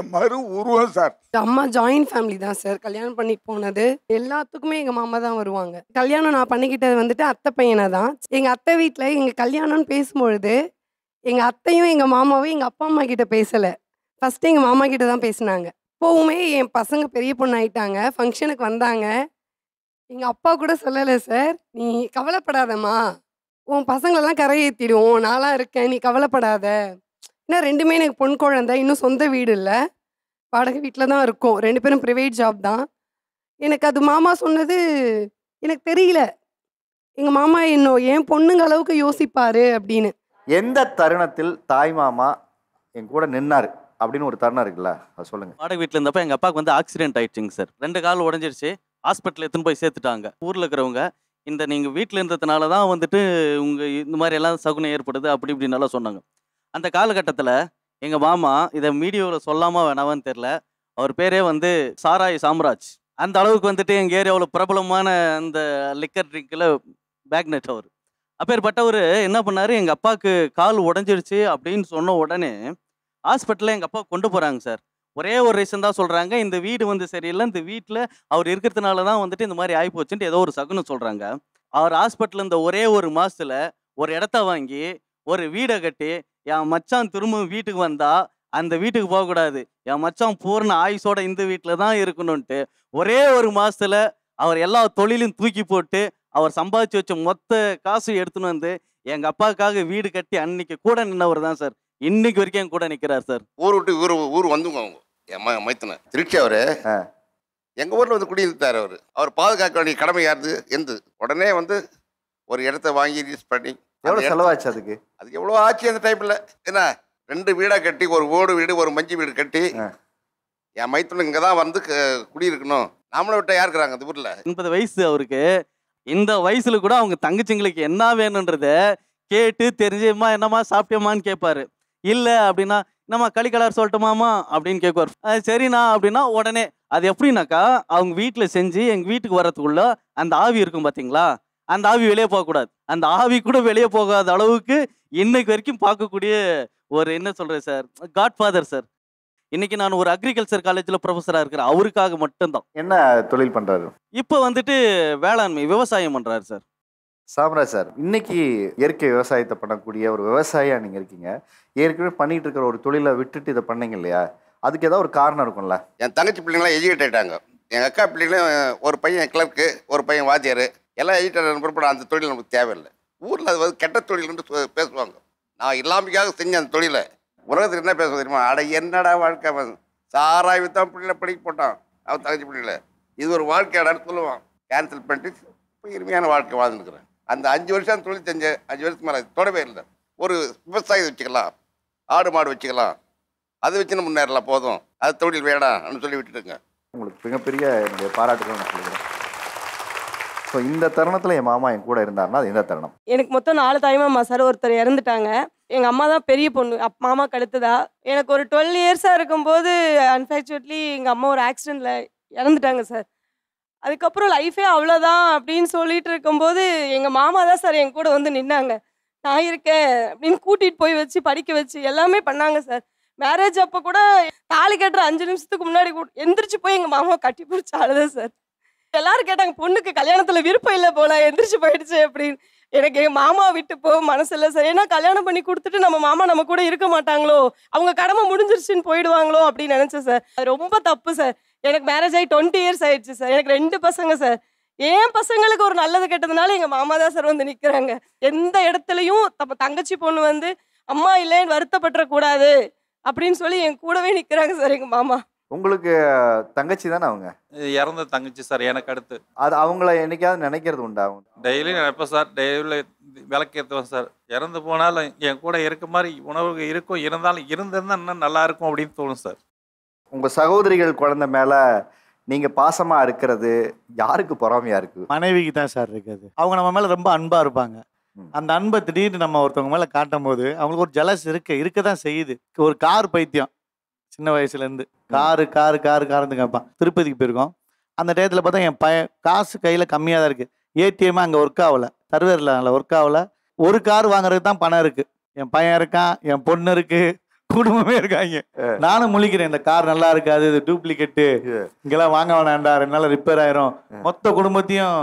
உருவம் சார். அம்மா ஜாயின்ட் ஃபேமிலி தான் சார். கல்யாணம் பண்ணி போனது எல்லாத்துக்குமே எங்கள் மாமா தான் வருவாங்க. கல்யாணம் நான் பண்ணிக்கிட்டது வந்துட்டு அத்தை பையனை தான். எங்கள் அத்தை வீட்டில் எங்கள் கல்யாணம்னு பேசும்பொழுது எங்கள் அத்தையும் எங்கள் மாமாவும் எங்கள் அப்பா அம்மா கிட்ட பேசலை. ஃபஸ்ட்டு எங்கள் மாமா கிட்ட தான் பேசினாங்க. இப்போவுமே என் பசங்க பெரிய பொண்ணு ஆயிட்டாங்க. ஃபங்க்ஷனுக்கு வந்தாங்க. எங்கள் அப்பா கூட சொல்லலை சார், நீ கவலைப்படாதம்மா, உன் பசங்களெல்லாம் கரையேற்றிடுவோம், நான்லாம் இருக்கேன், நீ கவலைப்படாத. ஏன்னா 2மே எனக்கு பொன் குழந்தை, இன்னும் சொந்த வீடு இல்லை, வாடகை வீட்டில் தான் இருக்கோம், 2 பேரும் ப்ரைவேட் ஜாப் தான். எனக்கு அது மாமா சொன்னது எனக்கு தெரியல, எங்கள் மாமா என் பொண்ணுங்க அளவுக்கு யோசிப்பாரு அப்படின்னு. எந்த தருணத்தில் தாய் மாமா என் கூட நின்னாரு அப்படின்னு ஒரு தருணம் இருக்குல்ல, அது சொல்லுங்க. வாடகை வீட்டில் இருந்தப்ப எங்கள் அப்பாவுக்கு வந்து ஆக்சிடென்ட் ஆயிடுச்சுங்க சார். 2 கால் உடஞ்சிருச்சு. ஹாஸ்பிட்டல் எடுத்துன்னு போய் சேர்த்துட்டாங்க. ஊரில் இருக்கிறவங்க இந்த நீங்கள் வீட்டில் இருந்ததுனால தான் வந்துட்டு உங்கள் இந்த மாதிரி எல்லாம் சகுனம் ஏற்படுது அப்படி இப்படின்னாலாம் சொன்னாங்க. அந்த காலகட்டத்தில் எங்கள் மாமா இதை மீடியாவில் சொல்லாமல் வேணாமான்னு தெரில, அவர் பேரே வந்து சாராய் சாம்ராஜ். அந்த அளவுக்கு வந்துட்டு எங்கள் ஏரியாவில் பிரபலமான அந்த லிக்கர் ட்ரிங்கில் பேக்னெட் அவர். அப்பேற்பட்டவர் என்ன பண்ணார், எங்கள் அப்பாவுக்கு கால் உடஞ்சிருச்சு அப்படின்னு சொன்ன உடனே ஹாஸ்பிட்டலில் எங்கள் அப்பா கொண்டு போகிறாங்க சார். ஒரே ஒரு ரீசன் தான் சொல்கிறாங்க, இந்த வீடு வந்து சரியில்லை, இந்த வீட்டில் அவர் இருக்கிறதுனால தான் வந்துட்டு இந்த மாதிரி ஆகிப்போச்சுன்ட்டு ஏதோ ஒரு சகுனம் சொல்கிறாங்க. அவர் ஹாஸ்பிட்டலில் இந்த ஒரே ஒரு மாதத்தில் ஒரு இடத்த வாங்கி ஒரு வீடை கட்டி என் மச்சான் திரும்ப வீட்டுக்கு வந்தால் அந்த வீட்டுக்கு போகக்கூடாது, என் மச்சான் பூர்ண ஆயுசோட இந்த வீட்டில் தான் இருக்கணும்ன்ட்டு ஒரே ஒரு மாதத்தில் அவர் எல்லா தொழிலும் தூக்கி போட்டு அவர் சம்பாதிச்சு வச்ச மொத்த காசு எடுத்துன்னு வந்து எங்கள் அப்பாவுக்காக வீடு கட்டி அன்னைக்கு கூட நின்னவர் தான் சார். இன்னைக்கு வரைக்கும் என் கூட நிற்கிறார் சார். ஊர் விட்டு ஊர் வந்துங்க அவங்க என் மைத்தனை திருச்சி. அவரு எங்கள் ஊரில் வந்து குடியிருந்தார். அவர் பாதுகாக்க வேண்டிய கடமை யாருது எந்த உடனே வந்து ஒரு இடத்த வாங்கி ரிலீஸ் பண்ணி எவ்வளோ செலவாச்சு அதுக்கு? அதுக்கு எவ்வளோ ஆச்சு அந்த டைமில். என்ன 2 வீடாக கட்டி, ஒரு ஓடு வீடு ஒரு மஞ்சள் வீடு கட்டி என் மைத்தனை இங்கே தான் வந்து குடியிருக்கணும். நம்மளை விட்ட யார் இருக்கிறாங்க அந்த ஊரில்? 80 வயசு அவருக்கு. இந்த வயசுல கூட அவங்க தங்கச்சிங்களுக்கு என்ன வேணுன்றத கேட்டு தெரிஞ்சுமா என்னம்மா சாப்பிட்டேம்மான்னு கேட்பாரு. இல்லை அப்படின்னா என்னம்மா களிக்கலர் சொல்லட்டுமாமா அப்படின்னு கேட்குவார். சரிண்ணா அப்படின்னா உடனே அது எப்படின்னாக்கா அவங்க வீட்டில் செஞ்சு எங்கள் வீட்டுக்கு வர்றதுக்குள்ள அந்த ஆவி இருக்கும் பார்த்தீங்களா, அந்த ஆவி வெளியே போகக்கூடாது. அந்த ஆவி கூட வெளியே போகாத அளவுக்கு இன்னைக்கு வரைக்கும் பார்க்கக்கூடிய ஒரு என்ன சொல்கிறது சார், காட்ஃபாதர் சார். இன்னைக்கு நான் ஒரு அக்ரிகல்ச்சர் காலேஜில் ப்ரொஃபஸராக இருக்கிறேன், அவருக்காக மட்டும்தான். என்ன தொழில் பண்ணுறாரு? இப்போ வந்துட்டு வேளாண்மை விவசாயம் பண்ணுறாரு சார். சாம்ராஜ் சார், இன்னைக்கு இயற்கை விவசாயத்தை பண்ணக்கூடிய ஒரு விவசாயியா நீங்கள் இருக்கீங்க. ஏற்கனவே பண்ணிட்டு இருக்கிற ஒரு தொழிலை விட்டுட்டு இதை பண்ணீங்க இல்லையா, அதுக்கு ஏதாவது ஒரு காரணம் இருக்கும்ல? என் தங்கச்சி பிள்ளைங்களாம் எஜுகேட் ஆகிட்டாங்க. எங்கள் அக்கா பிள்ளைங்களும் ஒரு பையன் கிளர்க்கு, ஒரு பையன் வாத்தியார், எல்லாம் எஜுகேட் பிறப்பட அந்த தொழில் நமக்கு தேவையில்லை. ஊரில் அது வந்து கெட்ட தொழில்னு பேசுவாங்க. நான் இல்லாமைக்காக செஞ்ச அந்த தொழிலை உலகத்துக்கு என்ன பேச தெரியுமா, அட என்னடா வாழ்க்கை, சாராய் வித்தான் பிள்ளைல படிக்க போட்டான் அவன் தங்கச்சி பிள்ளைல, இது ஒரு வாழ்க்கையாடான்னு சொல்லுவான். கேன்சல் பண்ணிட்டு இப்போ இனிமையான வாழ்க்கை வாழ்ந்துருக்குறேன். அந்த 5 வருஷம் தொழில் செஞ்ச 5 வருஷத்துக்கு மேலே தொடவே இல்லை. ஒரு விவசாயத்தை வச்சுக்கலாம், ஆடு மாடு வச்சுக்கலாம், அதை வச்சுன்னு முன்னேறலாம், போதும் அது தொழில் வேணாம்னு சொல்லி விட்டுட்டுங்க. உங்களுக்கு மிகப்பெரிய என்னுடைய பாராட்டுகள் நான் சொல்லிக்கிறேன். ஸோ இந்த தருணத்தில் என் மாமா என் கூட இருந்தாருன்னா அது எந்த தருணம்? எனக்கு மொத்தம் 4 தாய்மாமா சார். ஒருத்தர் இறந்துட்டாங்க. எங்கள் அம்மா தான் பெரிய பொண்ணு, மாமாக்கு அடுத்ததா. எனக்கு ஒரு 12 இயர்ஸாக இருக்கும்போது அன்ஃபார்ச்சுனேட்லி எங்கள் அம்மா ஒரு ஆக்சிடெண்ட்டில் இறந்துட்டாங்க சார். அதுக்கப்புறம் லைஃபே அவ்வளோதான் அப்படின்னு சொல்லிட்டு இருக்கும்போது எங்கள் மாமா தான் சார் என் கூட வந்து நின்னாங்க. நான் இருக்கேன் அப்படின்னு கூட்டிகிட்டு போய் வச்சு படிக்க வச்சு எல்லாமே பண்ணாங்க சார். மேரேஜ் அப்போ கூட தாலி கட்டுற 5 நிமிஷத்துக்கு முன்னாடி எந்திரிச்சு போய் எங்கள் மாமா கட்டி பிடிச்சி அழுதேன் சார். எல்லாரும் கேட்டாங்க, பொண்ணுக்கு கல்யாணத்தில் விருப்பம் இல்லை போல, எந்திரிச்சு போயிடுச்சு அப்படின்னு. எனக்கு எங்கள் மாமா விட்டு போக மனசு இல்லை சார். ஏன்னா கல்யாணம் பண்ணி கொடுத்துட்டு நம்ம மாமா நம்ம கூட இருக்க மாட்டாங்களோ, அவங்க கடமை முடிஞ்சிருச்சுன்னு போயிடுவாங்களோ அப்படின்னு நினச்சேன் சார். அது ரொம்ப தப்பு சார். எனக்கு மேரேஜ் ஆகி 20 இயர்ஸ் ஆயிடுச்சு சார். எனக்கு 2 பசங்க சார். என் பசங்களுக்கு ஒரு நல்லது கெட்டதுனால எங்கள் மாமா தான் சார் வந்து நிற்கிறாங்க. எந்த இடத்துலையும் தங்கச்சி பொண்ணு வந்து அம்மா இல்லைன்னு வருத்தப்பட்டுறக்கூடாது அப்படின்னு சொல்லி என் கூடவே நிற்கிறாங்க சார் எங்கள் மாமா. உங்களுக்கு தங்கச்சி தானே அவங்க? இறந்த தங்கச்சி சார் எனக்கு அடுத்து. அது அவங்கள என்னைக்காவது நினைக்கிறது உண்டா? டெய்லி நினைப்பேன் சார், டெய்லி விளக்கேற்றுவேன் சார். இறந்து போனாலும் என் கூட இருக்க மாதிரி உணவு இருக்கும், இருந்தாலும் இருந்திருந்தா இன்னும் நல்லா இருக்கும் அப்படின்னு தோணும் சார். உங்கள் சகோதரிகள் குழந்தை மேலே நீங்கள் பாசமாக இருக்கிறது யாருக்கு பொறாமையாக இருக்குது? மனைவிக்கு தான் சார் இருக்குது. அவங்க நம்ம மேலே ரொம்ப அன்பாக இருப்பாங்க. அந்த அன்பை திடீர்னு நம்ம ஒருத்தவங்க மேலே காட்டும் போது அவங்களுக்கு ஒரு ஜலஸ் இருக்க தான் செய்யுது. ஒரு கார் பைத்தியம் சின்ன வயசுலேருந்து காருன்னு கேட்பான். திருப்பதிக்கு போயிருக்கோம். அந்த டயத்தில் பார்த்தா என் பையன் காசு கையில் கம்மியாக தான் இருக்குது. ஏடிஎம் அங்கே ஒர்க் ஆகலை, சர்வரில் ஒர்க் ஆகலை. ஒரு கார் வாங்குறதுக்கு தான் பணம் இருக்குது. என் பையன் இருக்கான், என் பொண்ணு இருக்குது, குடும்பமே இருக்காங்க. நானும் முழிக்கிறேன், இந்த கார் நல்லா இருக்காது, இது டூப்ளிகேட்டு, இங்கெல்லாம் வாங்க வேணாண்டா, 2 நாள் ரிப்பேர் ஆயிரும், மொத்த குடும்பத்தையும்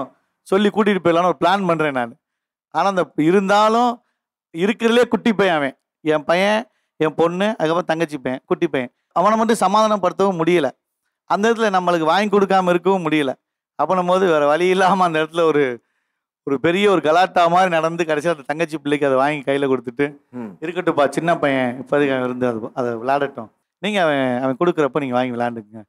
சொல்லி கூட்டிகிட்டு போயிடலான்னு ஒரு பிளான் பண்ணுறேன் நான். ஆனால் அந்த இருந்தாலும் இருக்கிறதுலே குட்டி பையன் அவன். என் பையன், என் பொண்ணு, அதுக்கப்புறம் தங்கச்சி பையன், குட்டி பையன். அவனை மட்டும் சமாதானப்படுத்தவும் முடியல. அந்த இடத்துல நம்மளுக்கு வாங்கி கொடுக்காம இருக்கவும் முடியல. அப்படின்னும் போது வேறு வழி இல்லாமல் அந்த இடத்துல ஒரு பெரிய ஒரு கலாட்டா மாதிரி நடந்து கடைசியாக அந்த தங்கச்சி பிள்ளைக்கு அதை வாங்கி கையில் கொடுத்துட்டு இருக்கட்டும்ப்பா சின்ன பையன் இப்போதைக்கு அவன் இருந்து அதை விளையாடட்டும், நீங்கள் அவன் கொடுக்குறப்ப நீங்கள் வாங்கி விளையாண்டுக்குங்க,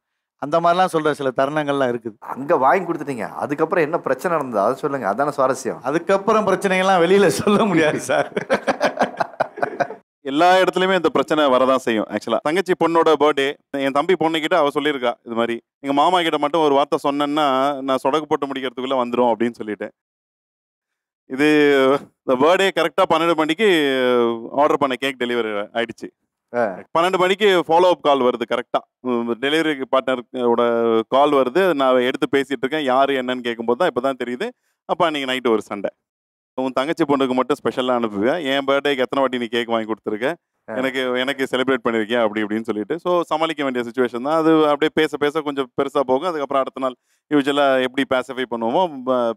அந்த மாதிரிலாம் சொல்கிற சில தருணங்கள்லாம் இருக்குது. அங்கே வாங்கி கொடுத்துட்டீங்க, அதுக்கப்புறம் என்ன பிரச்சனை நடந்தது அதை சொல்லுங்கள், அதான சுவாரஸ்யம். அதுக்கப்புறம் பிரச்சனைகள்லாம் வெளியில் சொல்ல முடியாது சார். எல்லா இடத்துலையுமே இந்த பிரச்சனை வரதான் செய்யும். ஆக்சுவலாக தங்கச்சி பொண்ணோட பர்த்டே என் தம்பி பொண்ணுக்கிட்ட அவள் சொல்லியிருக்கா இது மாதிரி, எங்கள் மாமா கிட்ட மட்டும் ஒரு வார்த்தை சொன்னேன்னா நான் சொடக்கு போட்டு முடிக்கிறதுக்குள்ளே வந்துடும் அப்படின்னு சொல்லிட்டு. இது இந்த பர்த்டே கரெக்டாக 12 மணிக்கு ஆர்டர் பண்ண கேக் டெலிவரி ஆயிடுச்சு. 12 மணிக்கு ஃபாலோ அப் கால் வருது. கரெக்டாக டெலிவரி பார்ட்னரோட கால் வருது. நான் எடுத்து பேசிகிட்டு இருக்கேன். யார் என்னன்னு கேட்கும்போது தான் இப்போ தான் தெரியுது. அப்போ அன்றைக்கி நைட்டு ஒரு சண்டை. உன் தங்கச்சி பொண்ணுக்கு மட்டும் ஸ்பெஷலாக அனுப்புவேன், என் பர்த்டேக்கு எத்தனை வாட்டி நீ கேக் வாங்கி கொடுத்துருக்க, எனக்கு செலிப்ரேட் பண்ணியிருக்கேன் அப்படி இப்படின்னு சொல்லிட்டு. ஸோ சமாளிக்க வேண்டிய சுச்சுவேஷன் தான் அது. அப்படியே பேச பேச கொஞ்சம் பெருசாக போகும். அதுக்கப்புறம் அடுத்த நாள் யூஸ்வலாக எப்படி பேசிஃபை பண்ணுவோமோ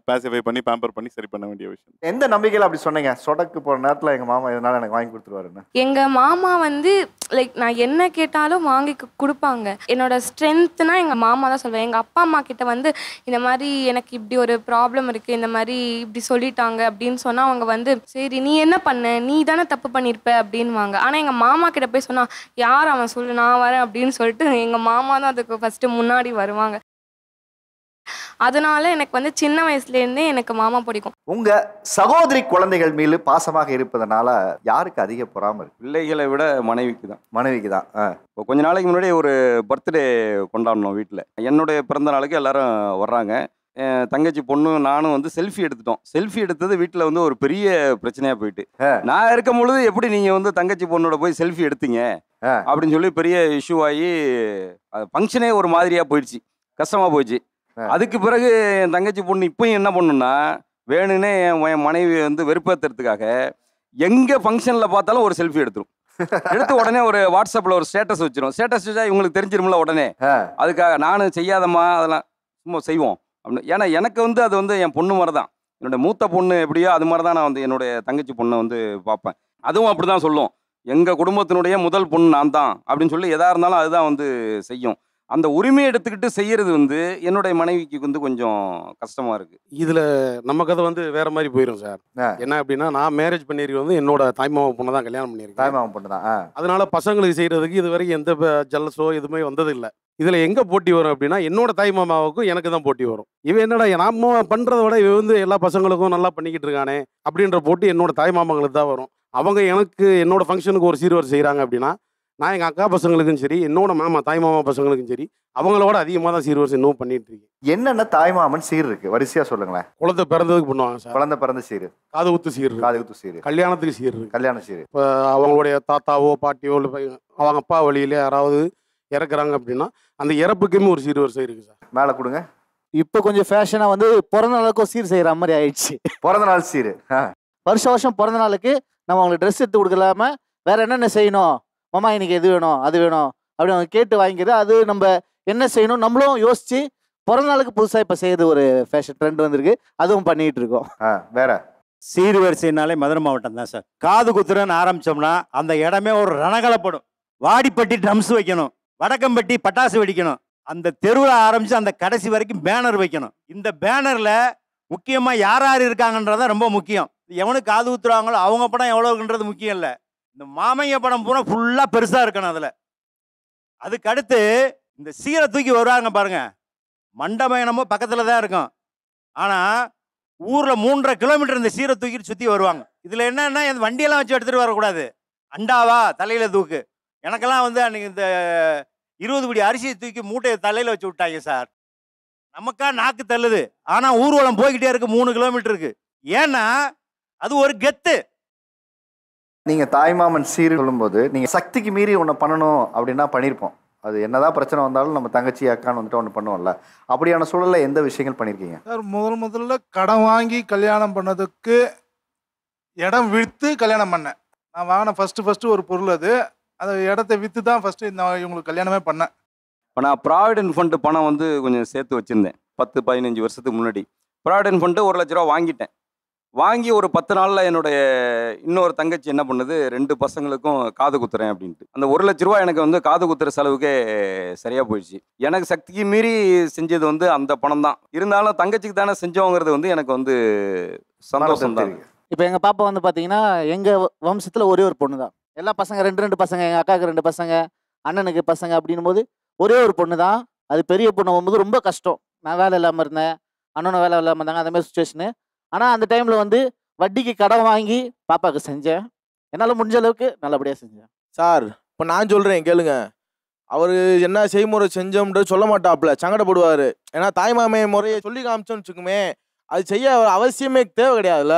பேசிஃபை பண்ணி பேம்பர் பண்ணி சரி பண்ண வேண்டிய விஷயம். எந்த நம்பிக்கையில் அப்படி சொன்னீங்க? சொடக்கு போகிற நேரத்தில் எங்கள் மாமா இதனால் எனக்கு வாங்கி கொடுத்துருவாருன்னு. எங்கள் மாமா வந்து லைக் நான் என்ன கேட்டாலும் வாங்கி கொடுப்பாங்க. என்னோட ஸ்ட்ரென்த்னா எங்கள் மாமா தான் சொல்லுவேன். எங்கள் அப்பா அம்மா கிட்ட வந்து இந்த மாதிரி எனக்கு இப்படி ஒரு ப்ராப்ளம் இருக்குது, இந்த மாதிரி இப்படி சொல்லிட்டாங்க அப்படின்னு சொன்னால் அவங்க வந்து சரி நீ என்ன பண்ண, நீ தானே தப்பு பண்ணியிருப்ப அப்படின்வாங்க. ஆனால் எங்கள் மாமா கிட்ட போய் சொன்னால் யார் அவன் சொல்லு நான் வரேன் அப்படின்னு சொல்லிட்டு எங்கள் மாமா தான் அதுக்கு ஃபஸ்ட்டு முன்னாடி வருவாங்க. அதனால எனக்கு வந்து சின்ன வயசுலேருந்தே எனக்கு மாமா பிடிக்கும். உங்க சகோதரி குழந்தைகள் மீது பாசமாக இருப்பதனால யாருக்கு அதிக பொறாமை இருக்கு? பிள்ளைகளை விட மனைவிக்கு தான். மனைவிக்கு தான். இப்போ கொஞ்ச நாளைக்கு முன்னாடி ஒரு பர்த்டே கொண்டாடணும் வீட்டில். என்னுடைய பிறந்த நாளுக்கு எல்லாரும் வர்றாங்க. என் தங்கச்சி பொண்ணு நானும் வந்து செல்ஃபி எடுத்துட்டோம். செல்ஃபி எடுத்தது வீட்டில் வந்து ஒரு பெரிய பிரச்சனையாக போயிட்டு, நான் இருக்கும் பொழுது எப்படி நீங்கள் வந்து தங்கச்சி பொண்ணோட போய் செல்ஃபி எடுத்தீங்க அப்படின்னு சொல்லி பெரிய இஷ்யூ ஆகி ஃபங்க்ஷனே ஒரு மாதிரியாக போயிடுச்சு, கஷ்டமாக போயிடுச்சு. அதுக்கு பிறகு என் தங்கச்சி பொண்ணு இப்பயும் என்ன பண்ணுன்னா வேணுன்னே என் மனைவி வந்து வெறுப்பேற்றுறதுக்காக எங்கே ஃபங்க்ஷனில் பார்த்தாலும் ஒரு செல்ஃபி எடுத்துரும். எடுத்து உடனே ஒரு வாட்ஸ்அப்பில் ஒரு ஸ்டேட்டஸ் வச்சிரும். ஸ்டேட்டஸ் வச்சா இவங்களுக்கு தெரிஞ்சிரும்ல உடனே. அதுக்காக நானும் செய்யாதம்மா அதெல்லாம் சும்மா செய்வோம் அப்படின்னு. ஏன்னா எனக்கு வந்து அது வந்து என் பொண்ணு மாதிரி தான். என்னோட மூத்த பொண்ணு எப்படியோ அது மாதிரி தான் நான் வந்து என்னுடைய தங்கச்சி பொண்ணை வந்து பார்ப்பேன். அதுவும் அப்படி தான் சொல்லும், எங்கள் குடும்பத்தினுடைய முதல் பொண்ணு நான் தான் அப்படின்னு சொல்லி எதாக இருந்தாலும் அதுதான் வந்து செய்யும். அந்த உரிமையை எடுத்துக்கிட்டு செய்யறது வந்து என்னுடைய மனைவிக்கு வந்து கொஞ்சம் கஷ்டமா இருக்கு. இதுல நம்ம கதை வந்து வேற மாதிரி போயிடும் சார். என்ன அப்படின்னா நான் மேரேஜ் பண்ணியிருக்க வந்து என்னோட தாய்மாமா பொண்ணை தான் கல்யாணம் பண்ணியிருக்கேன். தாய்மாமா பொண்ணு தான். அதனால பசங்களுக்கு செய்யறதுக்கு இது வரைக்கும் எந்த ஜல்லஸோ எதுவுமே வந்தது இல்லை. இதுல எங்க போட்டி வரும் அப்படின்னா என்னோட தாய்மாமாவுக்கும் எனக்கு தான் போட்டி வரும். இவன் என்னடா நாம பண்றதை விட இவன் வந்து எல்லா பசங்களுக்கும் நல்லா பண்ணிக்கிட்டு இருக்கானே அப்படின்ற போட்டி என்னோட தாய்மாமங்களுக்கு தான் வரும். அவங்க எனக்கு என்னோட ஃபங்க்ஷனுக்கு ஒரு சீர்வரிசை செய்கிறாங்க அப்படின்னா நான் எங்கள் அக்கா பசங்களுக்கும் சரி என்னோட மாமா தாய்மாமா பசங்களுக்கும் சரி அவங்களோட அதிகமாக தான் சீர்வரிசை இன்னும் பண்ணிட்டு இருக்கேன். என்னென்ன தாய்மாமன் சீர் இருக்கு வரிசையா சொல்லுங்களேன். குழந்தை பிறந்ததுக்கு பண்ணுவாங்க சார். குழந்தை பிறந்த சீர், காது குத்து சீர், காது குத்து சீர், கல்யாணத்துக்கு சீர் இருக்கு. கல்யாண சீர் இப்போ அவங்களுடைய தாத்தாவோ பாட்டியோ இல்லை அவங்க அப்பா வழியிலே யாராவது இறக்குறாங்க அப்படின்னா அந்த இறப்புக்குமே ஒரு சீர்வரிசை இருக்கு சார். மேலே கொடுங்க. இப்போ கொஞ்சம் ஃபேஷனாக வந்து பிறந்த நாளுக்கும் சீர் செய்கிற மாதிரி ஆயிடுச்சு. பிறந்த நாள் சீர் வருஷம் வருஷம் பிறந்த நாளுக்கு நம்ம அவங்களுக்கு ட்ரெஸ் எடுத்து கொடுக்கலாம வேற என்னென்ன செய்யணும், மாமா இன்னைக்கு எது வேணும் அது வேணும் அப்படி அவங்க கேட்டு வாங்கிக்கிறது. அது நம்ம என்ன செய்யணும் நம்மளும் யோசிச்சு பிறந்த நாளுக்கு புதுசாக இப்போ செய்யறது ஒரு ஃபேஷன் ட்ரெண்ட் வந்திருக்கு, அதுவும் பண்ணிட்டு இருக்கோம். வேற சீர்வரிசைனாலே மதுரை மாவட்டம் தான் சார். காது குத்துறன்னு ஆரம்பிச்சோம்னா அந்த இடமே ஒரு ரணகலப்படும். வாடிப்பட்டி ட்ரம்ஸ் வைக்கணும், வடக்கம்பட்டி பட்டாசு வெடிக்கணும், அந்த தெருவில் ஆரம்பித்து அந்த கடைசி வரைக்கும் பேனர் வைக்கணும். இந்த பேனரில் முக்கியமாக யார் யார் இருக்காங்கன்றதான் ரொம்ப முக்கியம். எவனுக்கு காது ஊத்துறாங்களோ அவங்க படம் எவ்வளோக்குன்றது முக்கியம் இல்லை. இந்த மாமைய படம் பூரா ஃபுல்லாக பெருசாக இருக்கணும். அதில் அதுக்கு அடுத்து இந்த சீரை தூக்கி வருவாங்க பாருங்க, மண்டபம் என்னமோ பக்கத்தில் தான் இருக்கும். ஆனால் ஊரில் 3.5 கிலோமீட்டர் இந்த சீரை தூக்கிட்டு சுற்றி வருவாங்க. இதில் என்னன்னா இந்த வண்டியெல்லாம் வச்சு எடுத்துகிட்டு வரக்கூடாது. அண்டாவா தலையில் தூக்கு. எனக்கெல்லாம் வந்து அன்றைக்கி இந்த 20 படி அரிசியை தூக்கி மூட்டையை தலையில் வச்சு விட்டாங்க சார். நமக்கா நாக்கு தள்ளுது. ஆனால் ஊர்வலம் போய்கிட்டே இருக்கு 3 கிலோமீட்டருக்கு. ஏன்னா அது ஒரு கெத்து. நீங்க தாய்மாமன் சீர் சொல்லும்போது நீங்க சக்திக்கு மீறி ஒன்று பண்ணணும் அப்படின்னா பண்ணியிருப்போம். அது என்னதான் பிரச்சனை வந்தாலும் நம்ம தங்கச்சி அக்கான்னு வந்துட்டு ஒன்று பண்ணுவோம்ல. அப்படியான சூழல்ல எந்த விஷயங்கள் பண்ணியிருக்கீங்க சார்? முதல்ல கடன் வாங்கி கல்யாணம் பண்ணதுக்கு இடம் விற்று கல்யாணம் பண்ணேன். நான் வாங்கின ஃபர்ஸ்ட் ஒரு பொருள் அது. அந்த இடத்த விற்று தான் ஃபர்ஸ்ட் நான் இவங்களுக்கு கல்யாணமே பண்ணேன். இப்போ நான் ப்ராவிடென்ட் ஃபண்டு பணம் வந்து கொஞ்சம் சேர்த்து வச்சுருந்தேன் 10-15 வருஷத்துக்கு முன்னாடி. ப்ராவிடென்ட் ஃபண்டு 1 லட்ச ரூபா வாங்கிட்டேன். வாங்கி ஒரு 10 நாளில் என்னுடைய இன்னொரு தங்கச்சி என்ன பண்ணுது, 2 பசங்களுக்கும் காது குத்துறேன் அப்படின்ட்டு. அந்த 1 லட்ச ரூபா எனக்கு வந்து காது குத்துற செலவுக்கே சரியாக போயிடுச்சு. எனக்கு சக்திக்கு மீறி செஞ்சது வந்து அந்த பணம் தான். இருந்தாலும் தங்கச்சிக்கு தானே செஞ்சோங்கிறது வந்து எனக்கு வந்து சந்தோஷம் தான். இப்போ எங்கள் பாப்பா வந்து பார்த்தீங்கன்னா எங்கள் வம்சத்தில் ஒரே ஒரு பொண்ணு தான். எல்லா பசங்க 2 பசங்க, எங்கள் அக்காவுக்கு 2 பசங்க, அண்ணனுக்கு பசங்க அப்படின்னும் போது ஒரே ஒரு பொண்ணு தான். அது பெரிய பொண்ணு போகும்போது ரொம்ப கஷ்டம். நான் வேலை இல்லாமல் இருந்தேன், அண்ணனும் வேலை இல்லாமல் இருந்தாங்க, அந்த மாதிரி சுச்சுவேஷனு. ஆனால் அந்த டைமில் வந்து வட்டிக்கு கடன் வாங்கி பாப்பாவுக்கு செஞ்சேன். என்னால் முடிஞ்ச அளவுக்கு நல்லபடியாக செஞ்சேன். சார் இப்போ நான் சொல்கிறேன் கேளுங்க. அவர் என்ன செய்முறை செஞ்சோம்ன்றது சொல்ல மாட்டாப்புல, சங்கடப்படுவார். ஏன்னா தாய்மாமே முறையை சொல்லி காமிச்சோன்னு வச்சுக்குமே, அது செய்ய அவசியமே தேவை கிடையாதுல்ல.